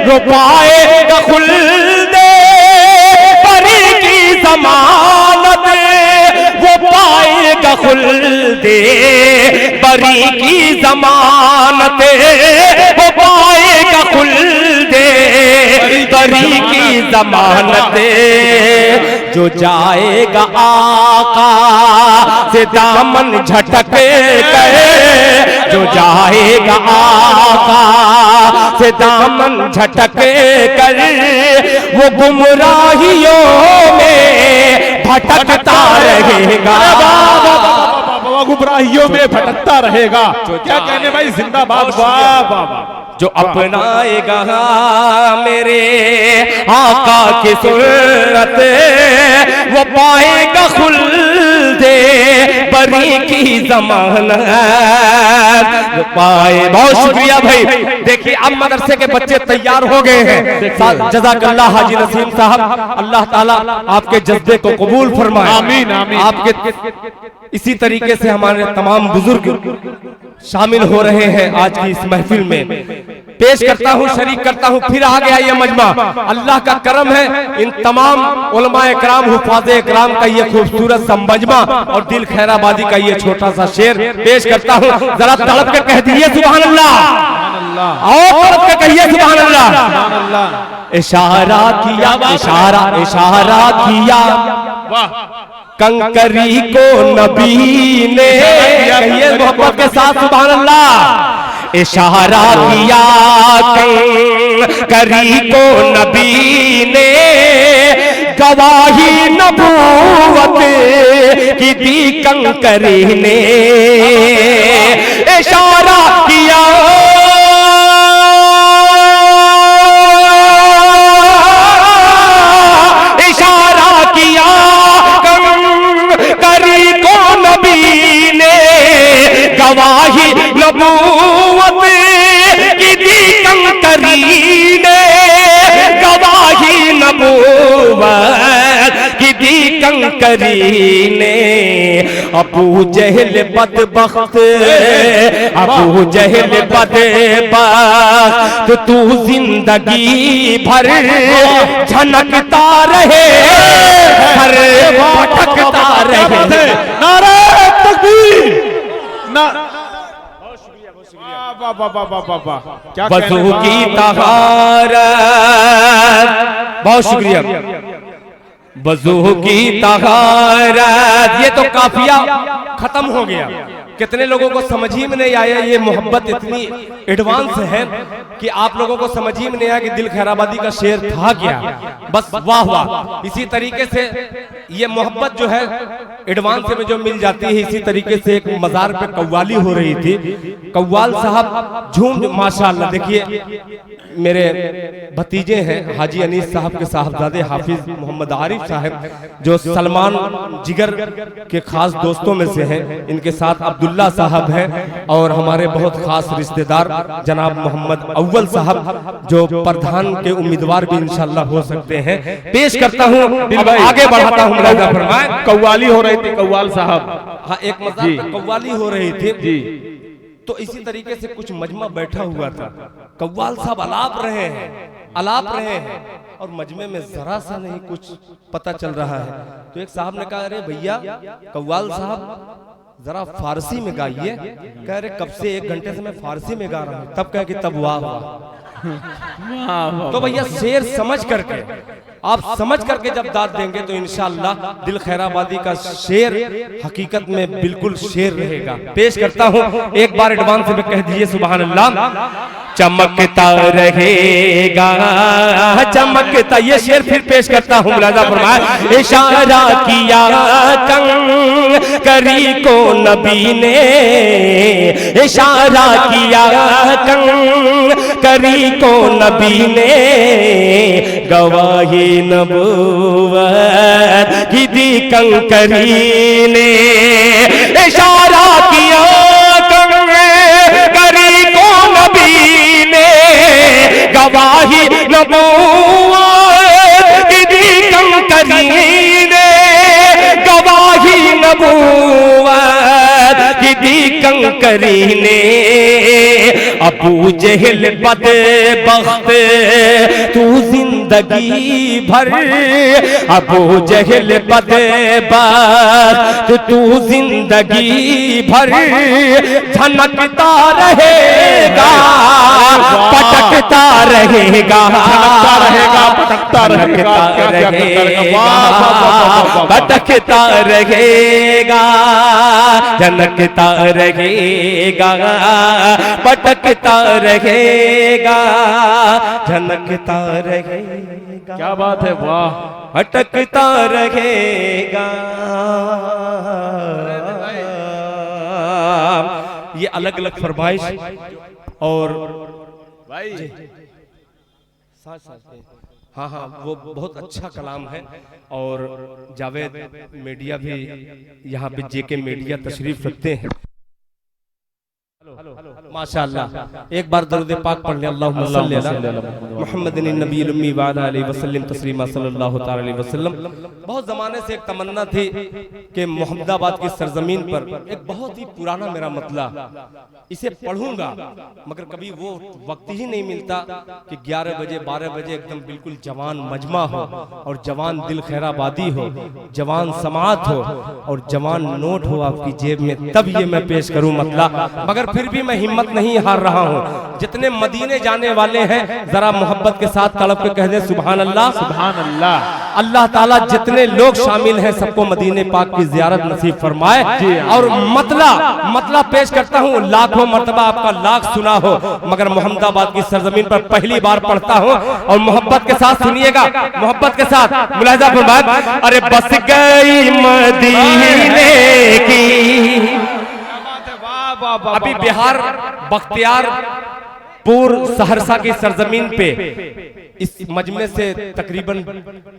वो पाएगा खुल्दे बरी की जमानत, वो पाएगा खुल्दे बरी की जमानत, वो पाएगा खुल्दे बरी की जमानत। जो जाएगा आका से दामन झटक कर, जो जाएगा आका से दामन झटक कर, वो गुमराहियों में भटकता रहेगा, गुमराहियों में भटकता रहेगा। क्या कहने भाई, जिंदाबाद। वाह वाह। जो अपनाएगा मेरे आका की सुन्नत, वो पाएगा खुल्दे बरी की जमानत, वो पाए। बहुत शुक्रिया भाई। देखिए अब मदरसे के बच्चे तैयार हो गए हैं। जज़ाकल्लाह हाजी नसीम साहब, अल्लाह ताला आपके जज्बे को कबूल फरमाए। आमीन आमीन। आपके इसी तरीके से हमारे तमाम बुजुर्ग शामिल हो रहे हैं आज की इस महफिल में। पेश करता हूं, शरीक करता हूं, फिर आ गया ये मजमा। अल्लाह का करम है, इन तमाम उलमाए कराम, हुफ़ाज़े कराम का ये खूबसूरत सा मजमा और दिल खैराबादी का ये छोटा सा शेर पेश करता हूं। जरा तड़प के कह दीजिए सुभान अल्लाह, और तड़प के कहिए सुभान अल्लाह। इशारा किया, इशारा किया कंकरी को नबी ने, कहिए मोहब्बत के साथ सुभान अल्लाह। इशारा किया कंकरी को नबी ने, गवाही नबूवत की दी कंकरी ने। इशारा किया, इशारा किया कंकरी को नबी ने, गवाही नबूवत की दी कंकरी ने, गवाही नबूवत की दी कंकरी ने। अबू जहल बदबख्त, अबू जहल बदबख्त, तू जिंदगी भर झनकता रहे, हर भटकता रहे। नारे तकबीर। क्या वज़ू की तहारत, बहुत शुक्रिया। वज़ू की तहारत, ये तो काफिया खत्म हो गया। कितने लोगों को समझ ही में नहीं आया, ये मोहब्बत इतनी एडवांस है कि आप लोगों को समझ ही में नहीं आया कि दिल खैराबादी का शेर था क्या। बस वाह वाह। इसी तरीके से ये मोहब्बत जो है एडवांस में जो मिल जाती है, इसी तरीके से एक मजार पे कव्वाली हो रही थी। कव्वाल साहब झूम, माशाअल्लाह देखिए मेरे भतीजे हैं हाजी अनीस साहब के साहबजादे हाफिज मोहम्मद आरिफ साहब, जो सलमान जिगर के खास दोस्तों में से हैं। इनके साथ अब्दुल्ला साहब हैं और हमारे बहुत खास रिश्तेदार जनाब मोहम्मद अव्वल साहब, जो प्रधान के उम्मीदवार भी इंशाल्लाह हो सकते हैं। पेश करता हूँ, आगे बढ़ाता हूँ। मुलाजा फरमाएं। कव्वाली हो रही थी कव्वाल साहब, हाँ एक मजाक में कव्वाली हो रही थी जी। तो इसी तरीके से कुछ मजमा बैठा हुआ था, कव्वाल साहब अलाप रहे हैं और मजमे में जरा सा नहीं कुछ पता चल रहा है। तो एक साहब ने कहा, अरे भैया कव्वाल साहब जरा फारसी में गाइए। कह रहे कब से 1 घंटे से मैं फारसी में गा रहा हूँ। तब कह कि तब वाह वाह। तो भैया शेर समझ करके, आप समझ करके जब दाद देंगे तो इंशाअल्लाह दिल खैराबादी का शेर हकीकत में बिल्कुल शेर रहेगा। पेश करता हूँ, एक बार एडवांस में कह दीजिए सुभान अल्लाह। चमकता रहेगा चमकता, ये शेर फिर पेश करता हूँ। मुलाजा फरमाए। इशारा किया कंकरी को नबी ने, इशारा किया कंकरी को नबी ने, गवाही नबूवत की दी कंकरी ने। इशारा किया कंकरी को नबी ने, गवाही नबूवत की दी कंकरी ने, गवाही नबूवत की दी कंकरी ने। अबू जहल बदबख्त तू जिंदगी भर, अबू जहल बदबख्त तू जिंदगी भर, झनकता रहेगा पटकता रहेगा, पटकता रहेगा पटकता रहेगा, झनकता रहेगा पटकता रहेगा, झनकता रहेगा। क्या बात है, वाह। भटकता रहेगा। ये अलग अलग फरमाइश और भाई हाँ हाँ वो बहुत अच्छा कलाम है। और जावेद मीडिया भी यहाँ पे जेके मीडिया तशरीफ रखते हैं। माशाअल्लाह। एक बार दरूद पाक पढ़ ले, अल्लाहुम्मा सल्ली अला मुहम्मदिन नबील उम्मी व अला आलिहि वसल्लम तस्लीमा सल्लल्लाहु तआला अलैहि वसल्लम। बहुत ज़माने से एक तमन्ना थी कि मोहम्मदाबाद की सरजमीन पर एक बहुत ही पुराना मेरा मतला, इसे पढ़ूंगा, मगर कभी वो वक्त ही नहीं मिलता कि 11 बजे 12 बजे एकदम बिल्कुल जवान मजमा हो और जवान दिल खैराबादी हो, जवान समात हो और जवान नोट हो आपकी जेब में, तब ये मैं पेश करूं मतला। मगर फिर भी मैं हिम्मत नहीं हार रहा हूँ। जितने मदीने जाने वाले हैं जरा मोहब्बत के साथ तड़प के कह दे सुभान अल्लाह, सुभान अल्लाह। अल्लाह ताला जितने लोग शामिल हैं सबको मदीने पाक की ज़ियारत नसीब फरमाए। और मतला पेश करता हूँ, लाखों मर्तबा आपका लाख सुना हो, मगर मोहम्मदाबाद की सरजमीन पर पहली बार पढ़ता हूँ और मोहब्बत के साथ सुनिएगा, मोहब्बत के साथ मुलाहिजा फरमाए। अरे बस गई मदीने की, अभी बिहार बख्तियारपुर सहरसा की सरजमीन पे इस मजमे से तकरीबन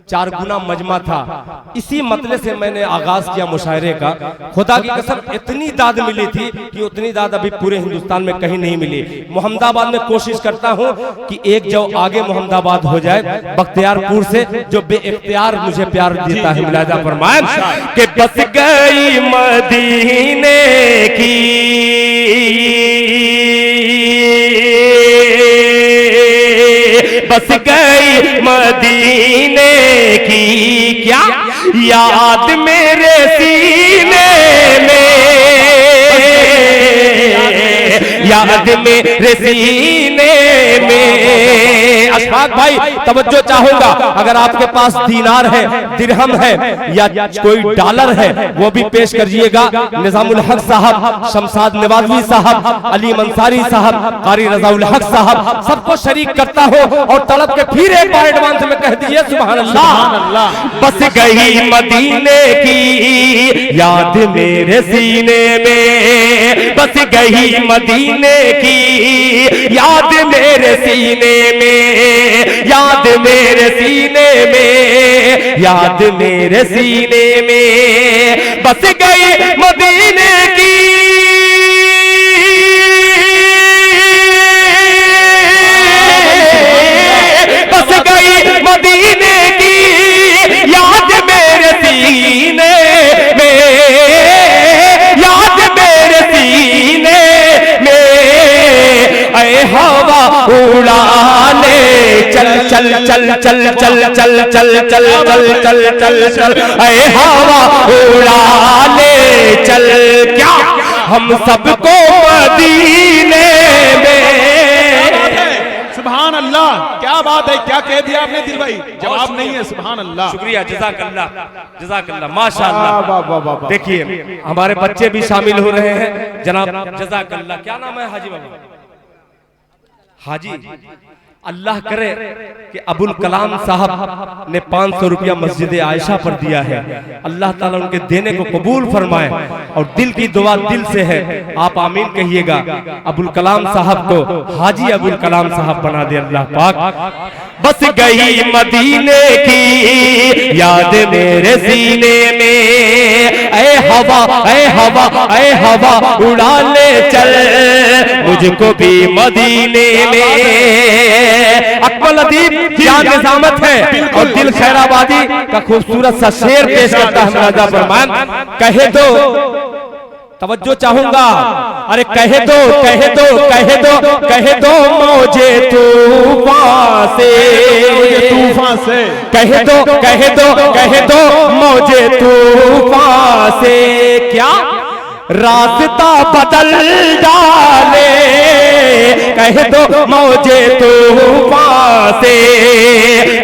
4 गुना मजमा था। इसी मतले से मैंने आगाज किया मुशायरे का। खुदा की कसम इतनी दाद मिली थी कि उतनी दाद अभी पूरे हिंदुस्तान में कहीं नहीं मिली। मोहम्मदाबाद में कोशिश करता हूं कि एक जो आगे मोहम्मदाबाद हो जाए बख्तियारपुर से, जो बेइख्तियार मुझे प्यार देता है। मुलाहिजा फरमाए कि बस गई मदीने की, बस गई मदीने की क्या याद मेरे सीने में, याद मेरे सीने में। अशफाक भाई तवज्जो चाहूंगा, अगर आपके पास दीनार है, दिरहम है या कोई डॉलर है वो भी पेश करिएगा। निजामुल हक साहब, शमशाद नवाज़वी साहब, अली मंसारी साहब, कारी रज़ाउल हक साहब, सबको शरीक करता हो और तलब के फिर एक बार एडवांस में कह दीजिए सुभान अल्लाह। बस गई मदीने की याद मेरे सीने में, बस गई मदीने की याद मेरे सीने में, याद मेरे सीने में, याद मेरे सीने में, बस गई मदीने की बस गई मदीने की याद मेरे सीने में, याद मेरे सीने में, ऐ हवा उड़ाने चल चल चल चल चल चल चल चल चल चल चल चल, ऐ हवा उड़ाने चल, क्या हम सबको मदीने में। सुभान अल्लाह, क्या बात है, क्या कह दिया आपने दिल भाई, जवाब नहीं है। सुभान अल्लाह, शुक्रिया, जज़ाकल्लाह, जज़ाकल्लाह, माशाअल्लाह। देखिए हमारे बच्चे भी शामिल हो रहे हैं जनाब, जज़ाकल्लाह। क्या नाम है हाजी बाबा? हाजी, अल्लाह करे कि अबुल कलाम साहब ने 500 रुपया मस्जिद आयशा पर दिया है, अल्लाह ताला उनके देने को कबूल फरमाए और दिल की दुआ दिल से है, आप आमीन कहिएगा। अबुल कलाम साहब को हाजी अबुल कलाम साहब बना दे अल्लाह पाक। बस गई मदीने की याद मेरे सीने में, ऐ हवा ऐ हवा ऐ हवा उड़ा ले चल मुझको भी मदीने में। अकमल अदीब क्या निजामत है और दिल खैराबादी का खूबसूरत सा शेर पेश करता है राजा फरमान। कहे दो, तवज्जो चाहूंगा, अरे कहे दो कहे दो कहे दो कहे दो मौजे तूफान से, तूफान से कहे दो कहे दो कहे दो मौजे तूफान से, क्या रास्ता बदल डाले, कह दो मौजे तूफान से,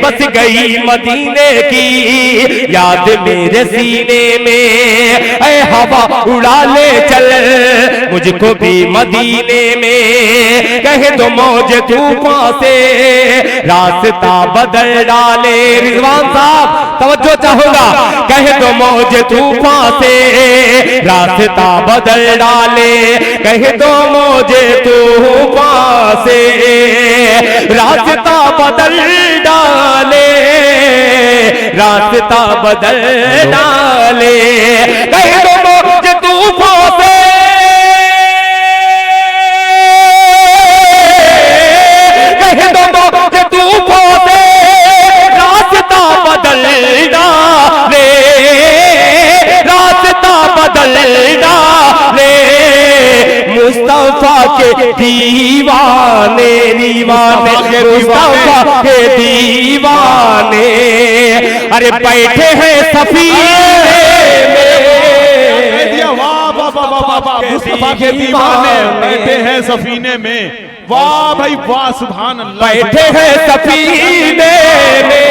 बस गई मदीने की याद मेरे सीने में, ऐ हवा उड़ा ले चल मुझको भी मदीने में, कह दो मौजे तूफान से रास्ता बदल डाले। रिजवान साहब तवज्जो चाहूंगा, कह दो मौजे तूफान से रास्ता बदल डाले, कह दो मुझे तूफान से रास्ता बदल डाले, रास्ता बदल डाले, कह दो मुझे तूफान से, कह दो मुझे तूफान से रास्ता बदल डाले, रास्ता बदल डाले, मुस्तफा के दीवाने दीवाने, मुस्तफा के दीवाने, अरे बैठे हैं सफीने में, मुस्तफा के दीवाने बैठे हैं सफीने में। वाह भाई वाह, सुभान अल्लाह। बैठे हैं सफीने में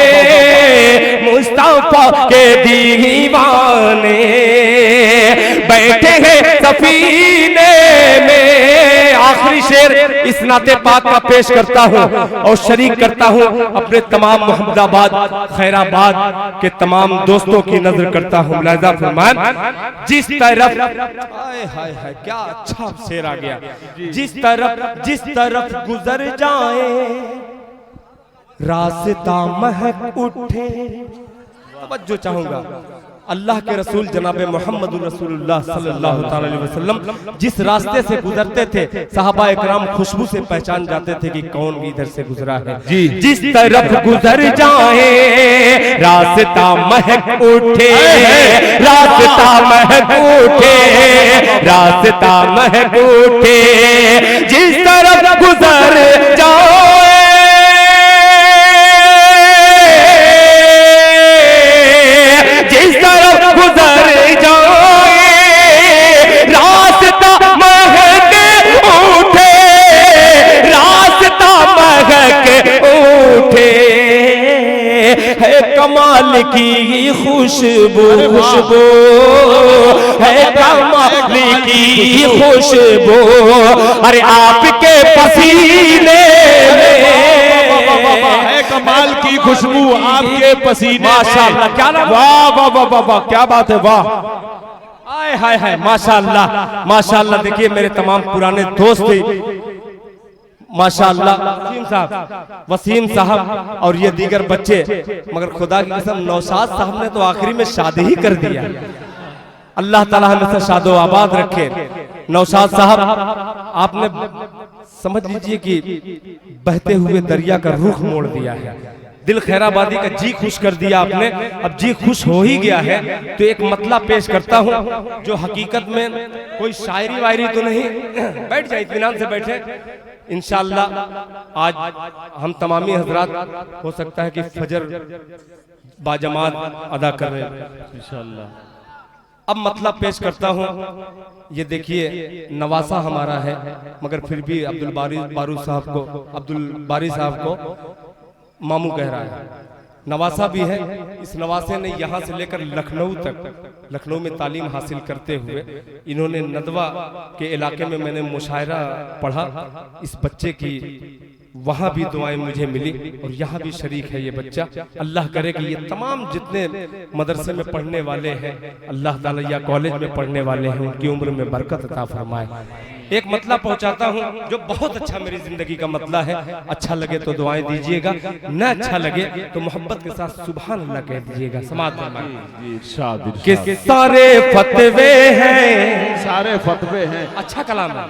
मुस्तफा के दीवाने, बैठे हैं सफीने में। आखिरी शेर इस नाते पाक का पेश करता हूँ और शरीक करता हूँ अपने तमाम मोहम्मदाबाद खैराबाद के तमाम दोस्तों की नजर करता हूँ। मुलाहिजा फरमान, जिस तरफ हाय हाय हाय क्या अच्छा शेर आ गया, जिस तरफ गुजर जाए रास्ता महक उठे। तवज्जो चाहूंगा, अल्लाह के रसूल जनाबे मोहम्मद रसूलुल्लाह सल्लल्लाहु अलैहि वसल्लम जिस रास्ते से गुजरते थे सहाबा इकराम खुशबू से पहचान जाते थे कि कौन इधर से गुजरा है। जिस तरफ गुजर जाए रास्ता महक उठे, रास्ता महक उठे, रास्ता महक उठे, जिस तरफ गुजर जाए उठे, कमाल की खुशबू, खुशबू है कमाल की खुशबू, अरे आपके पसीने है कमाल की खुशबू आपके पसीने। माशाअल्लाह, क्या नाम? वाह वाह वाह वाह वाह, क्या बात है, वाह। आय हाय हाय, माशाअल्लाह माशाअल्लाह। देखिए मेरे तमाम पुराने दोस्त थे, माशाअल्लाह, वसीम साहब और ये दीगर बच्चे, मगर खुदा की कसम नौशाद साहब ने तो आखिरी में शादी ही कर दिया। अल्लाह ताला हमें शादो आबाद रखे। नौशाद साहब, आपने समझ लीजिए कि बहते हुए दरिया का रुख मोड़ दिया है, दिल खैराबादी का जी खुश कर दिया आपने। अब जी खुश हो ही गया है तो एक मतला पेश करता हूं जो हकीकत में कोई शायरी वायरी तो नहीं। बैठ जाए, इत्मीनान से बैठे। इंशाअल्लाह आज हम तमामी हजरात हो सकता है कि फजर बाजमात अदा कर रहे हैं इंशाअल्लाह। अब मतलब पेश करता हूँ। ये देखिए नवासा हमारा है, मगर फिर भी अब्दुल बारी साहब को मामू कह रहा है। नवासा भी है। इस नवासे ने यहाँ से लेकर लखनऊ तक, लखनऊ में तालीम हासिल करते हुए इन्होंने नदवा के इलाके में मैंने मुशायरा पढ़ा। इस बच्चे की वहाँ भी दुआएं मुझे मिली और यहाँ भी शरीक है ये बच्चा। अल्लाह करे कि ये तमाम जितने मदरसे में पढ़ने वाले हैं, अल्लाह ताला या कॉलेज में पढ़ने वाले हैं, उनकी उम्र में बरकत अता फरमाए। एक मतला पहुंचाता हूं जो बहुत अच्छा मेरी जिंदगी का मतला है। अच्छा लगे तो दुआएं दीजिएगा, न अच्छा लगे तो मोहब्बत के साथ सुभान अल्लाह कह दीजिएगा। समाज के सारे फतवे हैं, सारे फतवे हैं, अच्छा कलाम है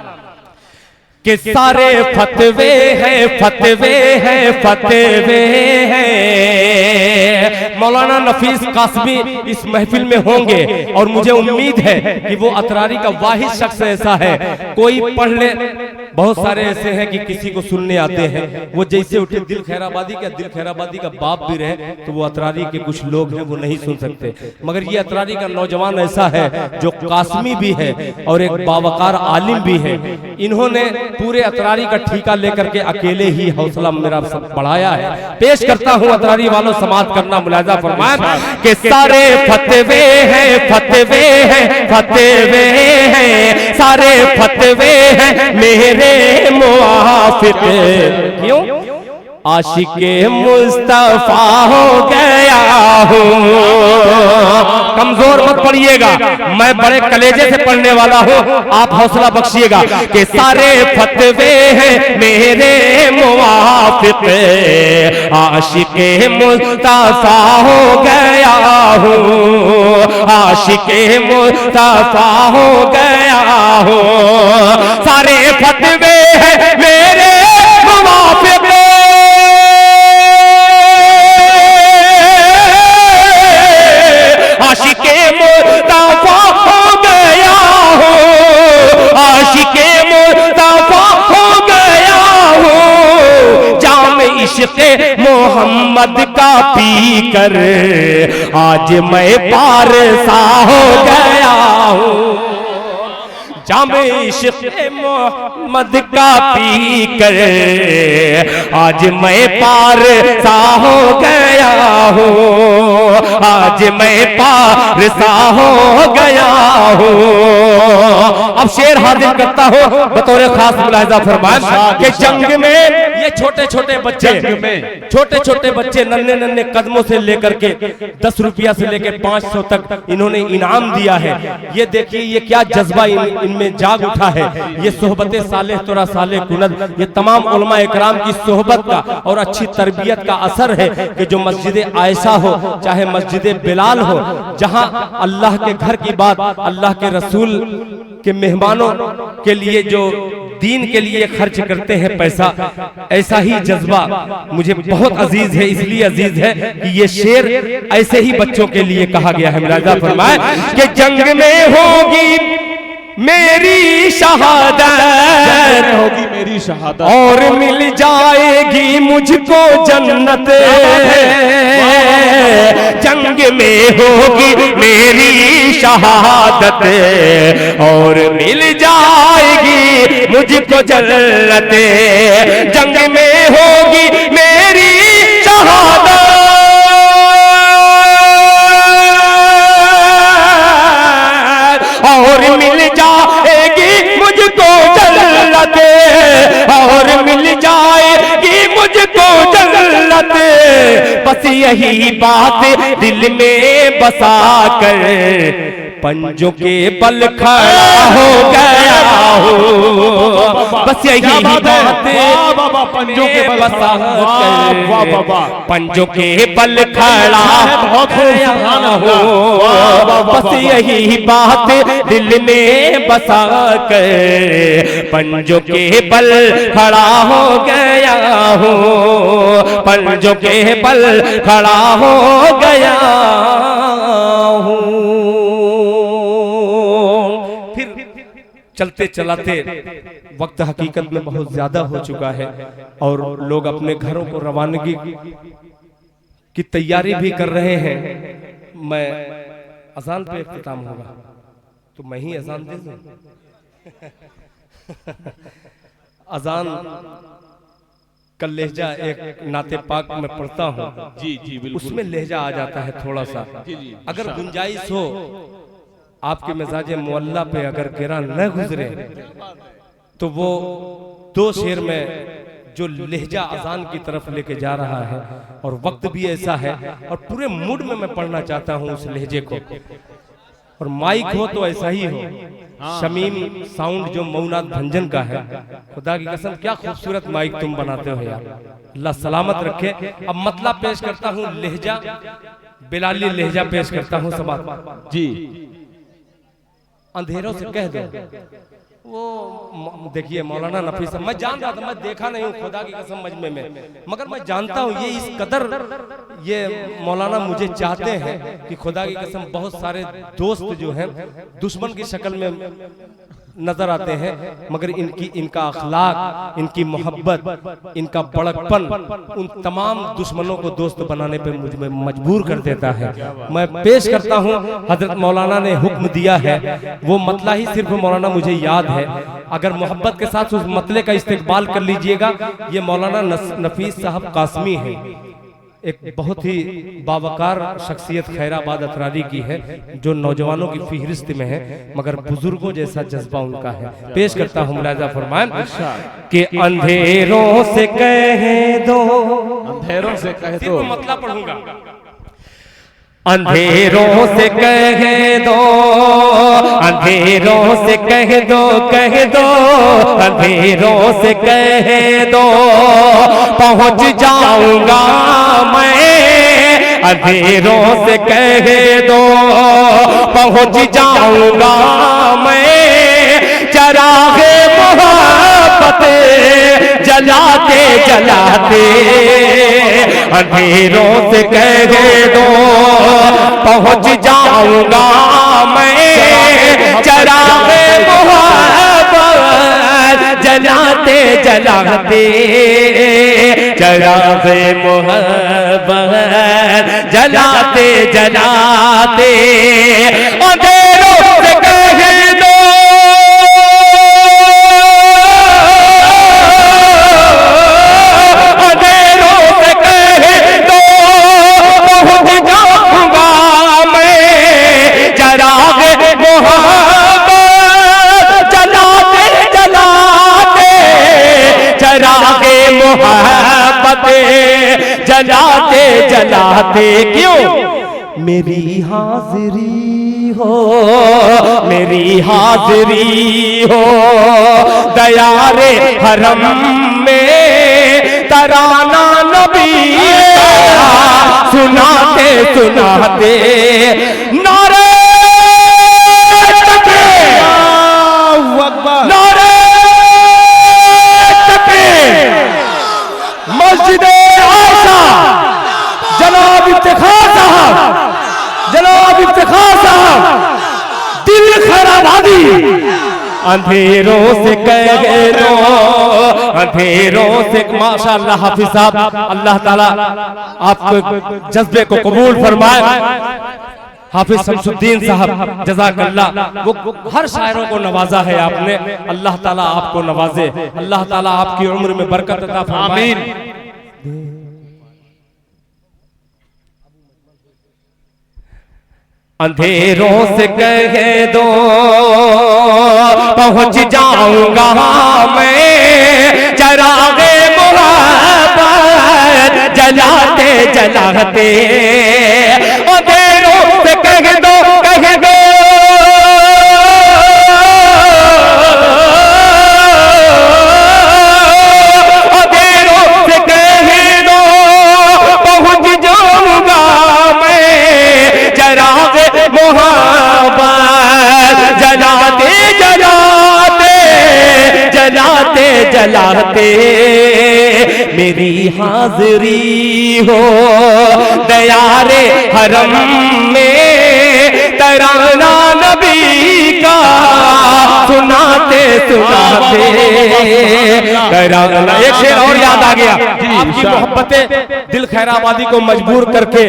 कि सारे फतवे हैं, फतवे हैं, फतवे हैं। मौलाना नफीस कासमी इस महफिल में होंगे और मुझे उम्मीद है कि वो अतरारी का वाहिद शख्स ऐसा है, कोई पढ़ ले। बहुत सारे ऐसे हैं कि किसी को सुनने आते हैं, वो जैसे उठे दिल खैराबादी का बाप भी रहे तो वो अतरारी के कुछ लोग हैं वो नहीं सुन सकते, मगर ये अतरारी का नौजवान ऐसा है जो कासमी भी है और एक बावकार आलिम भी है। इन्होंने पूरे अतरारी का ठेका लेकर के अकेले ही हौसला मेरा बढ़ाया है। पेश करता हूँ अतरारी वालों, समात करना मुलाजा फरमाए कि सारे फतवे हैं, फतवे हैं, फतवे हैं, सारे फतवे हैं मेरे मुआफिक। क्यों? आशिके मुस्तफा हो गया हूँ। कमजोर मत पढ़िएगा, मैं बड़े कलेजे से पढ़ने वाला हूँ, आप हौसला बख्शिएगा कि सारे फतवे हैं मेरे मुआफिक। आशिके मुस्तफा हो गया हूँ, आशिके मुस्तफा हो गया हूँ। सारे फतवे हैं मेरे मुआफिक। आशिके मुस्तफा हो गया हूँ, आशिके मुस्तफा हो गया हूँ। जाम इश्क़े मोहम्मद का पी कर आज मैं पारसा हो गया हूँ। जाम इश्क़े मोहम्मद का पी कर आज मैं पारसा हो गया हूँ, आज मैं पारसा हो गया हूँ। अब शेर हाजिर करता हूँ बतौर खास मुलाहिजा फरमाएं कि जंग में ये छोटे छोटे बच्चे नन्हे नन्हे कदमों से लेकर के 10 रुपया से लेकर 500 तक इन्होंने इनाम दिया है। ये देखिए ये क्या जज्बा इनमें जाग उठा है। ये सोहबत सालेह तोरा सालेह कुनद, ये तमाम उलमा इकराम की सोहबत का और अच्छी तरबियत का असर है कि जो मस्जिद आयशा हो चाहे मस्जिद बिलाल हो, जहां अल्लाह के घर की बात, अल्लाह के रसूल के मेहमानों के लिए जो दीन के लिए खर्च करते हैं पैसा, ऐसा ही जज्बा मुझे बहुत अजीज है। इसलिए अजीज है कि ये शेर ऐसे ही बच्चों के लिए कहा गया है। मुलाहिजा फरमाए कि जंग में होगी मेरी शहादत, होगी मेरी शहादत और मिल जाएगी मुझको जन्नत। जंग में होगी मेरी शहादत और मिल जाएगी मुझको जन्नत। जंग में होगी मेरी शहादत सूरत, बस यही बात दिल में बसा कर पंजों के बल खड़ा हो गया हो। बस यही बात पंजों के बल बसा कर पंजों के बल खड़ा हो गया हो। बस यही बात दिल में बसा कर पंजों के बल खड़ा हो गया हो। पंजों के बल खड़ा हो गया हो। चलते चलाते वक्त हकीकत में बहुत ज्यादा हो चुका है और लोग अपने घरों को रवानगी की तैयारी भी कर रहे हैं। मैं अजान पे इख्तिताम होगा तो मैं ही अजान दे दूं। अजान का लहजा एक नाते पाक में पढ़ता हूँ, जी जी बिल्कुल, उसमें लहजा आ जाता है थोड़ा सा। अगर गुंजाइश हो आपके मिजाज मुअल्ला पे अगर गिरा न गुजरे तो वो दो शेर में जो लहजा अजान की तरफ लेके जा रहा है और वक्त भी ऐसा है और पूरे मूड में मैं पढ़ना चाहता हूँ उस लहजे को। और माइक हो तो ऐसा ही हो, शमीम साउंड जो मऊनाथ भंजन का है, खुदा की कसम क्या खूबसूरत माइक तुम बनाते हो यार, अल्लाह सलामत रखे। अब मतलब पेश करता हूँ लहजा, बिलाली लहजा पेश करता हूँ समाज जी। अंधेरों से कह दो वो देखिए मौलाना नफी साहब, मैं जान रहा था, मैं देखा नहीं हूँ खुदा की कसम मजमे में, मगर मैं जानता हूँ ये इस कदर ये मौलाना मुझे चाहते हैं कि खुदा की कसम बहुत सारे दोस्त जो हैं दुश्मन की शक्ल में नजर आते हैं, मगर इनका अखलाक, इनकी मोहब्बत, इनका बड़कपन उन तमाम दुश्मनों को दोस्त बनाने पे मुझे मजबूर कर देता है। मैं पेश करता हूँ, हजरत मौलाना ने हुक्म दिया है, वो मतला ही सिर्फ मौलाना मुझे याद है, अगर मोहब्बत के साथ उस मतले का इस्तेकबाल कर लीजिएगा। ये मौलाना नफीस साहब कासमी है, एक बहुत ही बावकार शख्सियत खैराबाद अतरारी की है जो नौजवानों की फहरिस्त में है, मगर बुजुर्गों जैसा जज्बा उनका है। पेश करता हूँ, मुलाजा फरमाएं कि अंधेरों से कह दो, अंधेरों से कह दो, मतलब पढ़ूंगा, अंधेरों से कह दो, अंधेरों से कह दो, कह दो, अंधेरों से कह दो, पहुंच जाऊंगा मैं, अंधेरों से कह दो, पहुंच जाऊंगा मैं, चरागे मोहब्बत जलाते जलाते, अंधेरों से कह दो, पहुंच जाऊंगा मैं, चरागे मोहब्बत जलाते जलाते, चरागे मोहब्बत जलाते जलाते, अंधेरों से कह दो, जलाते जलाते, क्यों मेरी हाजिरी हो, मेरी हाजिरी हो, दयारे हरम में तराना नबी सुनाते सुनाते, नारे तकबीर, नारे तकबीर, मस्जिद जनाब इफ्तिखार साहब, जनाब इफ्तिखार साहब, दिल खैराबादी, अंधेरों से कह दो, अंधेरों से, माशाअल्लाह हाफिज साहब, अल्लाह ताला आपको जज्बे को कबूल फरमाए। हाफिज शमसुद्दीन साहब जज़ाकल्लाह, वो हर शायरों को नवाजा है आपने, अल्लाह ताला आपको नवाजे, अल्लाह ताला आपकी उम्र में बरकत अता फरमाए। आमीन। अंधेरों से कह दो, पहुंच जाऊंगा मैं, चरागे मोहब्बत जलाते जलाते अंधेरों से कह दो जलाते मेरी हाजिरी हो दयारे हरम में तराना नबी का सुनाते सुनाते तराना। एक शेर और याद आ गया, आपकी मोहब्बतें दिल खैराबादी को मजबूर करके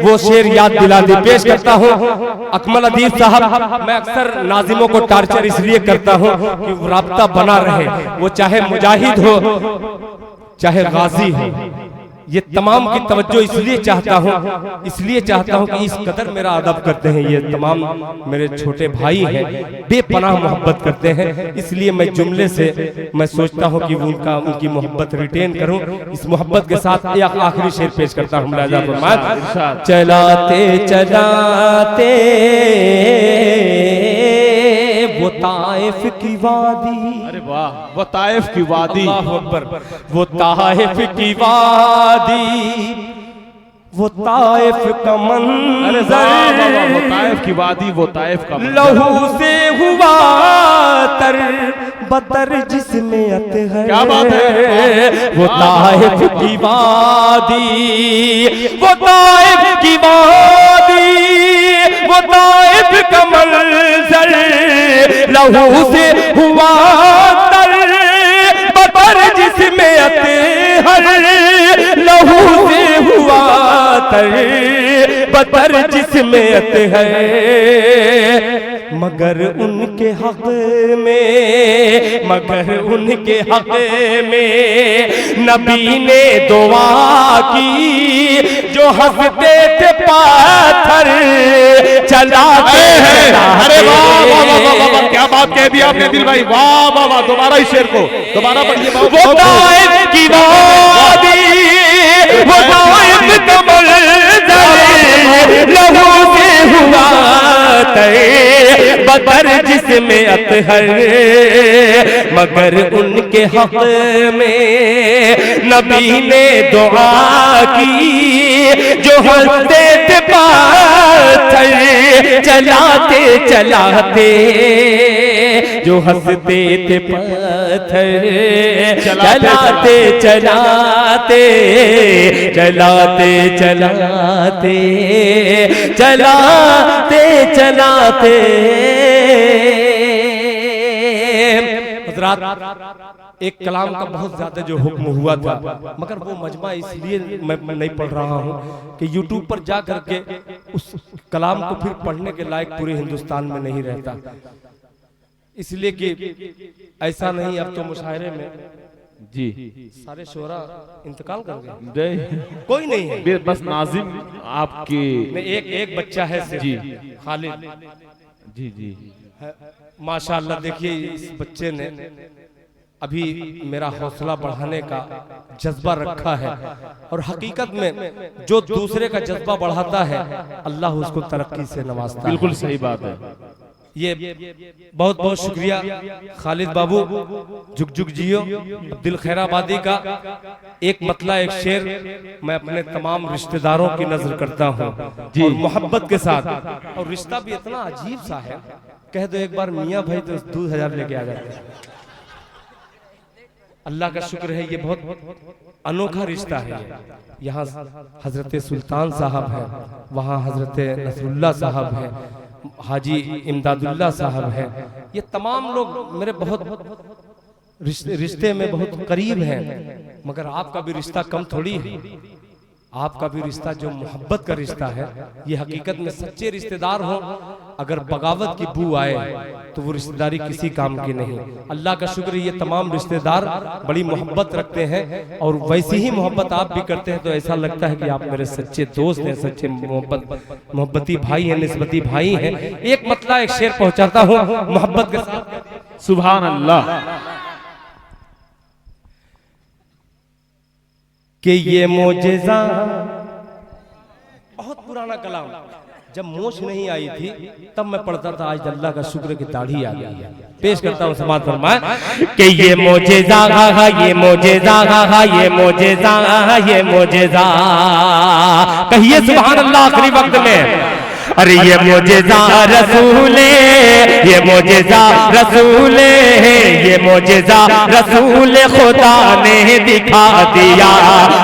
वो शेर याद दिला दी, पेश करता हूँ। अकमल अदीब साहब, मैं अक्सर नाजिमों को टार्चर इसलिए करता हूँ कि राब्ता बना रहे, वो चाहे मुजाहिद हो चाहे गाजी हो, ये तमाम की तवज्जो इसलिए चाहता हूँ कि इस कदर मेरा अदब करते हैं ये तमाम मेरे छोटे भाई हैं, बेपनाह मोहब्बत करते हैं, इसलिए मैं जुमले से मैं सोचता हूँ कि उनकी मोहब्बत रिटेन करूँ। इस मोहब्बत के साथ एक आखिरी शेर पेश करता हूँ। चलाते चलाते वो ताइफ की वादी, अरे वाह, वो ताइफ की वादी, अल्लाहु अकबर, वो ताइफ की वादी, वो ताइफ का मंजर, वो ताइफ की वादी, वो ताइफ का लहू से हुआ तर बतर जिसमें अतहर, क्या बात है, वो ताइफ की वादी, वो ताइफ की वादी, वो ताइफ का मंजर लहू से हुआ तर बतर जिसमें अतहर, लहू से हुआ तर बतर जिसमें अतहर, मगर उनके हक में नबी ने दुआ की, जो हंसते थे पाथर चलाते हैं। अरे वाह वाह वाह वाह वाह, क्या बात कह दी आपने दिल भाई, वाह वाह वाह, दोबारा इस शेर को दोबारा पढ़िए। वो ताइफ की वादी, वो ताइफ का मंजर लहू से हुआ बतर जिसमें अतहर, मगर उनके हक में नबी ने दुआ की, जो हंसते थे पाथर चलाते चलाते, जो हंसते थे पाथर चलाते चलाते चलाते चलाते चलाते चलाते। हज़रात, एक कलाम का बहुत ज्यादा जो हुक्म हुआ था, मगर वो मजमा इसलिए मैं नहीं पढ़ रहा हूँ कि यूट्यूब पर जा करके उस कलाम को फिर पढ़ने के लायक पूरे हिंदुस्तान में नहीं रहता, इसलिए कि ऐसा नहीं, अब तो मुशायरे में जी सारे शोरा इंतकाल कर गए, कोई नहीं है, बस नाजिम आपके एक बच्चा है जी, खालिद जी जी, माशाअल्लाह। देखिए इस बच्चे ने अभी मेरा हौसला बढ़ाने का जज्बा रखा है, और हकीकत में जो दूसरे का जज्बा बढ़ाता है अल्लाह उसको तरक्की से नवाजता है। बिल्कुल सही बात है। ये बहुत बहुत शुक्रिया खालिद बाबू, जुग जुग जियो। दिल खैराबादी का एक मतला, एक शेर मैं अपने तमाम रिश्तेदारों की नजर करता हूँ और मोहब्बत के साथ, और रिश्ता भी इतना अजीब सा है, कह दो एक बार मियाँ भाई तो 2000 लेके आ जाते हैं। अल्लाह का शुक्र है, ये बहुत अनोखा रिश्ता है। यहाँ हजरत सुल्तान साहब है, वहाँ हजरत नसरुल्लाह साहब है, हाजी इमदादुल्लाह साहब है, ये तमाम लोग मेरे बहुत रिश्ते में बहुत करीब हैं, मगर आपका भी रिश्ता कम थोड़ी है। आपका भी रिश्ता जो मोहब्बत का रिश्ता है, ये हकीकत में सच्चे रिश्तेदार हो, अगर बगावत की बू आए तो वो रिश्तेदारी किसी काम की नहीं। अल्लाह का शुक्र, ये तमाम रिश्तेदार बड़ी मोहब्बत रखते हैं, और वैसी ही मोहब्बत आप भी करते हैं, तो ऐसा लगता है कि आप मेरे सच्चे दोस्त हैं, सच्चे मोहब्बती भाई हैं, निस्बती भाई हैं। एक मतला, एक शेर पहुंचाता हूँ मोहब्बत के साथ। सुभान अल्लाह। कि ये मोजेज़ा, बहुत पुराना कलाम, जब मोछ नहीं आई थी तब मैं पढ़ता था, आज अल्लाह का शुक्र की दाढ़ी आ गई है। पेश करता हूँ समाज फरमाए कि ये मोजेज़ा हा, ये मोजेज़ा हा, ये मोजेज़ा, ये मोजेज़ा, कहिए सुभान अल्लाह आखिरी वक्त में। अरे ये मोजेज़ा रसूले, ये मोजेज़ा रसूले, ये मोजेज़ा रसूले खुदा ने दिखा दिया,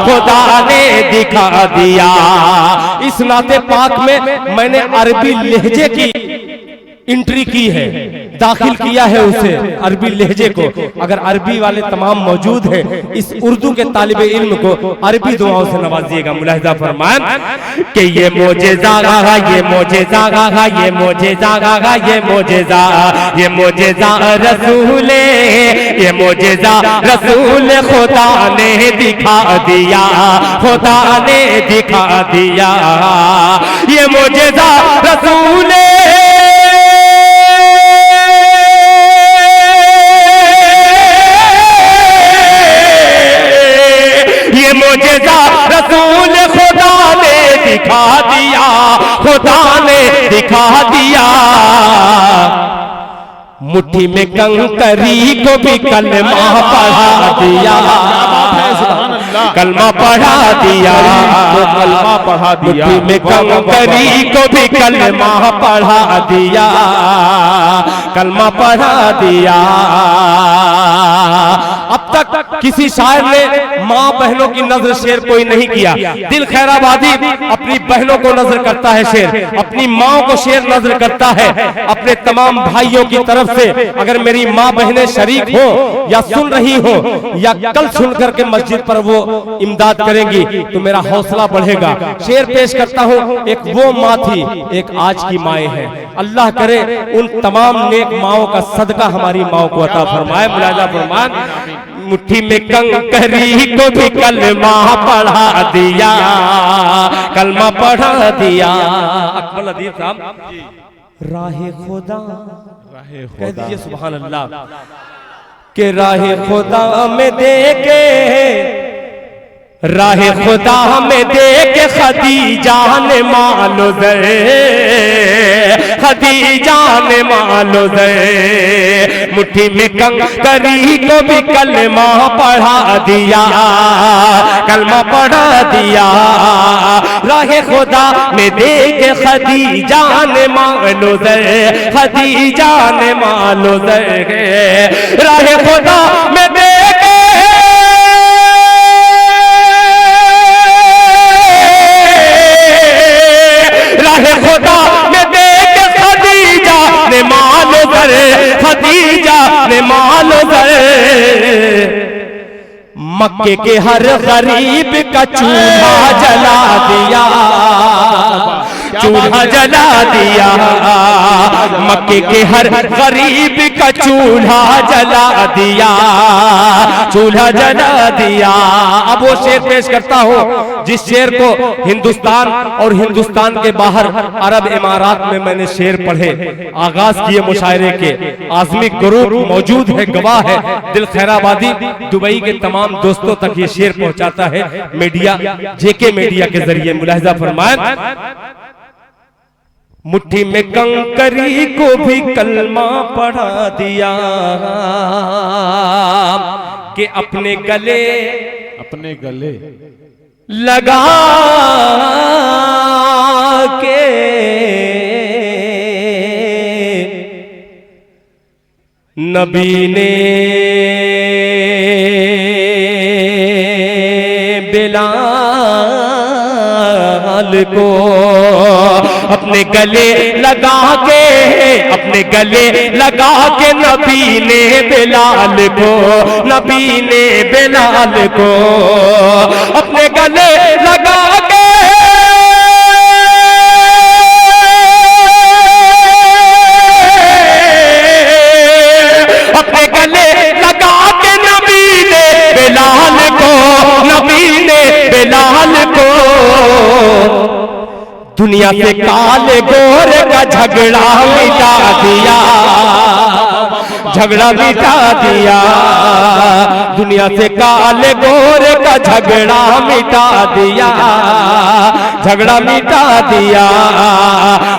खुदा ने दिखा दिया। इस नाते पाक में मैंने अरबी लहजे की एंट्री की है, दाखिल किया है उसे, अरबी लहजे को। अगर अरबी वाले तमाम मौजूद हैं, इस उर्दू के तालिबे इल्म को अरबी दुआओं से नवाजिएगा। मुलाहिजा फरमाएं कि ये मोजेज़ा गा, ये मोजेज़ा गा, ये मोजेज़ा गा, ये मोजेज़ा, ये मोजेज़ा रसूले, ये मोजेज़ा रसूल खुदा ने दिखा दिया, खुदा ने दिखा दिया। ये मोजेज़ा रसूले, ये मोजेज़ा रसूल खुदा ने दिखा दिया, खुदा ने दिखा दिया। मुट्ठी में कंकरी को भी कलमा पढ़ा दिया, कलमा पढ़ा दिया, कलमा पढ़ा दिया। मुट्ठी में कंकरी को भी कलमा पढ़ा दिया, कलमा पढ़ा दिया। अब तक किसी शायर ने माँ बहनों की नजर शेर कोई नहीं किया। दिल खैराबादी अपनी बहनों को नजर करता है शेर, अपनी माँ को शेर नजर करता है। अपने तमाम भाइयों की तरफ से अगर मेरी माँ बहनें शरीक हो या सुन रही हो या कल सुन करके मस्जिद पर वो इमदाद करेंगी तो मेरा हौसला बढ़ेगा। शेर पेश करता हूँ, एक वो माँ थी, एक आज की माएँ हैं। अल्लाह करे उन तमाम नेक माओं का सदका हमारी माओं को अता फरमाए। मुलाजा फरमाए, मुट्ठी में कंकरी को भी कलमा पढ़ा दिया, कलमा पढ़ा दिया। अकबर अदीब साहब, राहे खुदा, कह दीजिए सुभान अल्लाह, के राहे खुदा में देखे, राहे खुदा में देखे खदीजा ने मालो दे, खदीजा ने मालो दे। मुट्ठी में कंकरी को भी कलमा पढ़ा दिया, कलमा पढ़ा दिया। राहे खुदा में देखे खदीजा ने मालो दे, खदीजा ने मालो दे। राहे खुदा में देखे, खुदा में देख खदीजा ने मालो दर, खदीजा ने मालो दर। मक्के के हर गरीब का चूल्हा जला दिया, चूल्हा जला दिया। मक्के के हर गरीब का चूल्हा जला दिया, चूल्हा जला दिया। अब वो शेर पेश करता हूँ जिस शेर को हिंदुस्तान और हिंदुस्तान के बाहर अरब इमारात में मैंने शेर पढ़े, आगाज किए मुशायरे के। आजमी ग्रुप मौजूद है, गवाह है। दिल खैराबादी दुबई के तमाम दोस्तों तक ये शेर पहुंचाता है मीडिया, जेके मीडिया के जरिए। मुलाहिजा फरमाए, मुट्ठी में कंकरी को भी कलमा पढ़ा दिया, कि अपने गले, अपने गले लगा के नबी ने बिलाल को अपने गले लगा के, अपने गले लगा के नबी ने बिलाल को, नबी ने बिलाल को अपने गले लगा के, अपने गले लगा के नबी ने बिलाल को, नबी ने बिलाल को दुनिया से काले गोरे का झगड़ा मिटा दिया, झगड़ा मिटा दिया, दुनिया से काले गोरे का झगड़ा मिटा दिया, झगड़ा मिटा दिया,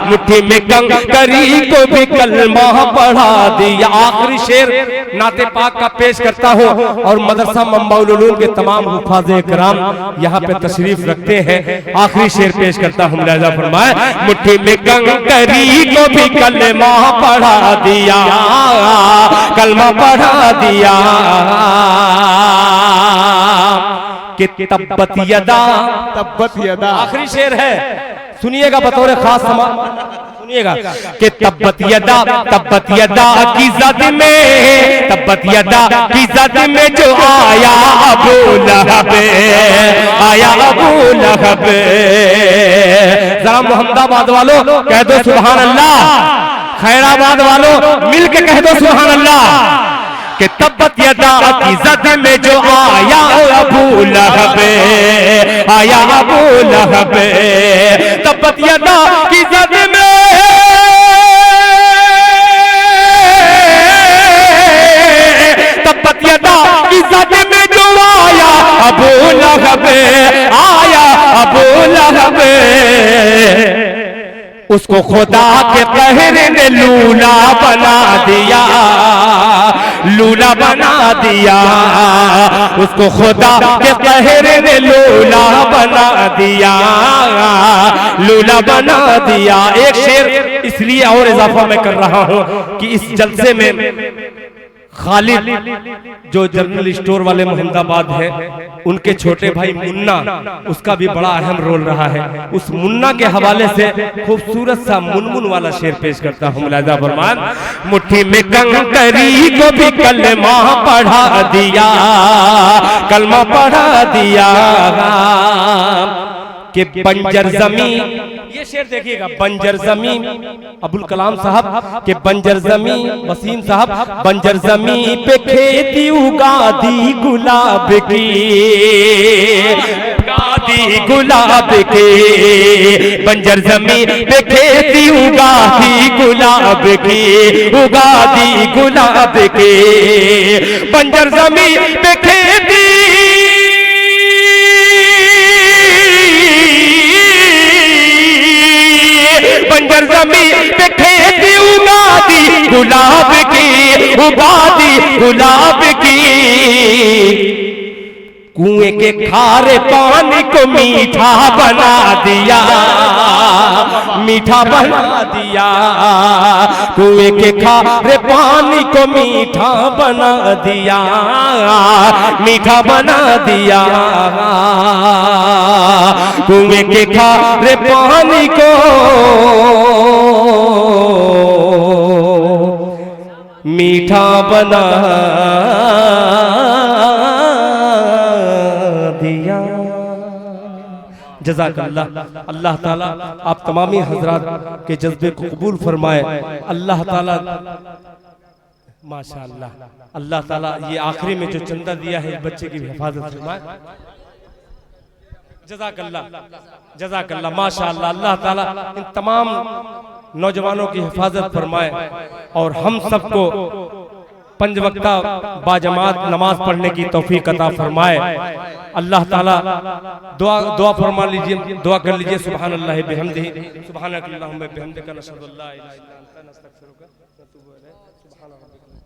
मुट्ठी में कंकरी को भी कलमा पढ़ा दिया। आखिरी शेर नाते पाक का पेश करता हूँ और मदरसा मंबाउल उलूम के तमाम हुफ़ाज़े किराम यहाँ पे तशरीफ रखते हैं। आखिरी शेर पेश करता हूँ, मुलाज़ा फरमाए, मुट्ठी में कंकरी को भी कलमा पढ़ा दिया, कलमा पढ़ा दिया, कि तब्बत यदा। आखिरी शेर है, सुनिएगा बतौर खास सुनिएगा कि तब्बत यदा की जद में, तब्बत यदा की जद में जो आया अबू लहब, आया अबू लहब। जरा मोहम्मदाबाद वालों कह दो सुभान अल्लाह, खैराबाद वालों मिलके कह दो सुभान अल्लाह, कि तब्बत यदा की जद में जो आया अबू लहब, आया अबू लहब। तब्बत यदा की जद में, तब्बत यदा की जद में जो आया अबू लहब, आया अबू लहब। उसको खुदा के कहर ने लूला बना दिया, लूला बना दिया, उसको खुदा के कहर ने लूला बना दिया, लूला बना दिया। एक शेर इसलिए और इजाफा मैं कर रहा हूं कि इस जलसे में खालिद जो जनरल स्टोर वाले मोहम्मदाबाद है, उनके छोटे भाई मुन्ना, उसका भी बड़ा अहम रोल रहा है। उस मुन्ना के हवाले से खूबसूरत सा मुनमुन वाला शेर पेश करता हूँ, मुलाज़ा फरमान, मुट्ठी में कंकरी को भी कलमा पढ़ा दिया, कलमा पढ़ा दिया, कि बंजर जमीन, ये शेर देखिएगा, बंजर जमीन अबुल कलाम साहब के बंजर जमीन, वसीम साहब, बंजर जमीन पे खेती उगा दी गुलाब की, उगा दी गुलाब की, बंजर जमीन पे खेती उगा दी गुलाब की, उगा दी गुलाब की, बंजर जमीन पे खेती, बंजर जमीन पे खेती उगा दी गुलाब की, उगा दी गुलाब की, कुएं के खारे पानी को मीठा बना दिया, मीठा बना दिया, कुएं के खारे पानी को मीठा बना दिया, मीठा बना दिया, कुएं के खारे पानी को मीठा बना दिया। जज़ाकल्लाह। अल्लाह ताला आप तमामी हजरात के जज्बे को कबूल फरमाए। अल्लाह ताला माशाअल्लाह, अल्लाह ताला ये आखिरी में जो चंदा दिया है इस बच्चे की हिफाजत फरमाए। जज़ाकल्लाह, जज़ाकल्लाह, माशाअल्लाह। अल्लाह ताला इन तमाम नौजवानों की हिफाजत फरमाए और हम सबको पंज वक्ता बाजमात नमाज पढ़ने की तौफीक अता फरमाए। अल्लाह ताला दुआ फरमा लीजिए, दुआ कर लीजिए। सुभान अल्लाह बिहम्दिही, सुभानक अल्लाहुम्मा बिहम्दिका, नशहदु अल्ला इलाहा इल्ला अंता, नस्तगफिरुका व नतूबु इलैक। सुभान रब्बिका।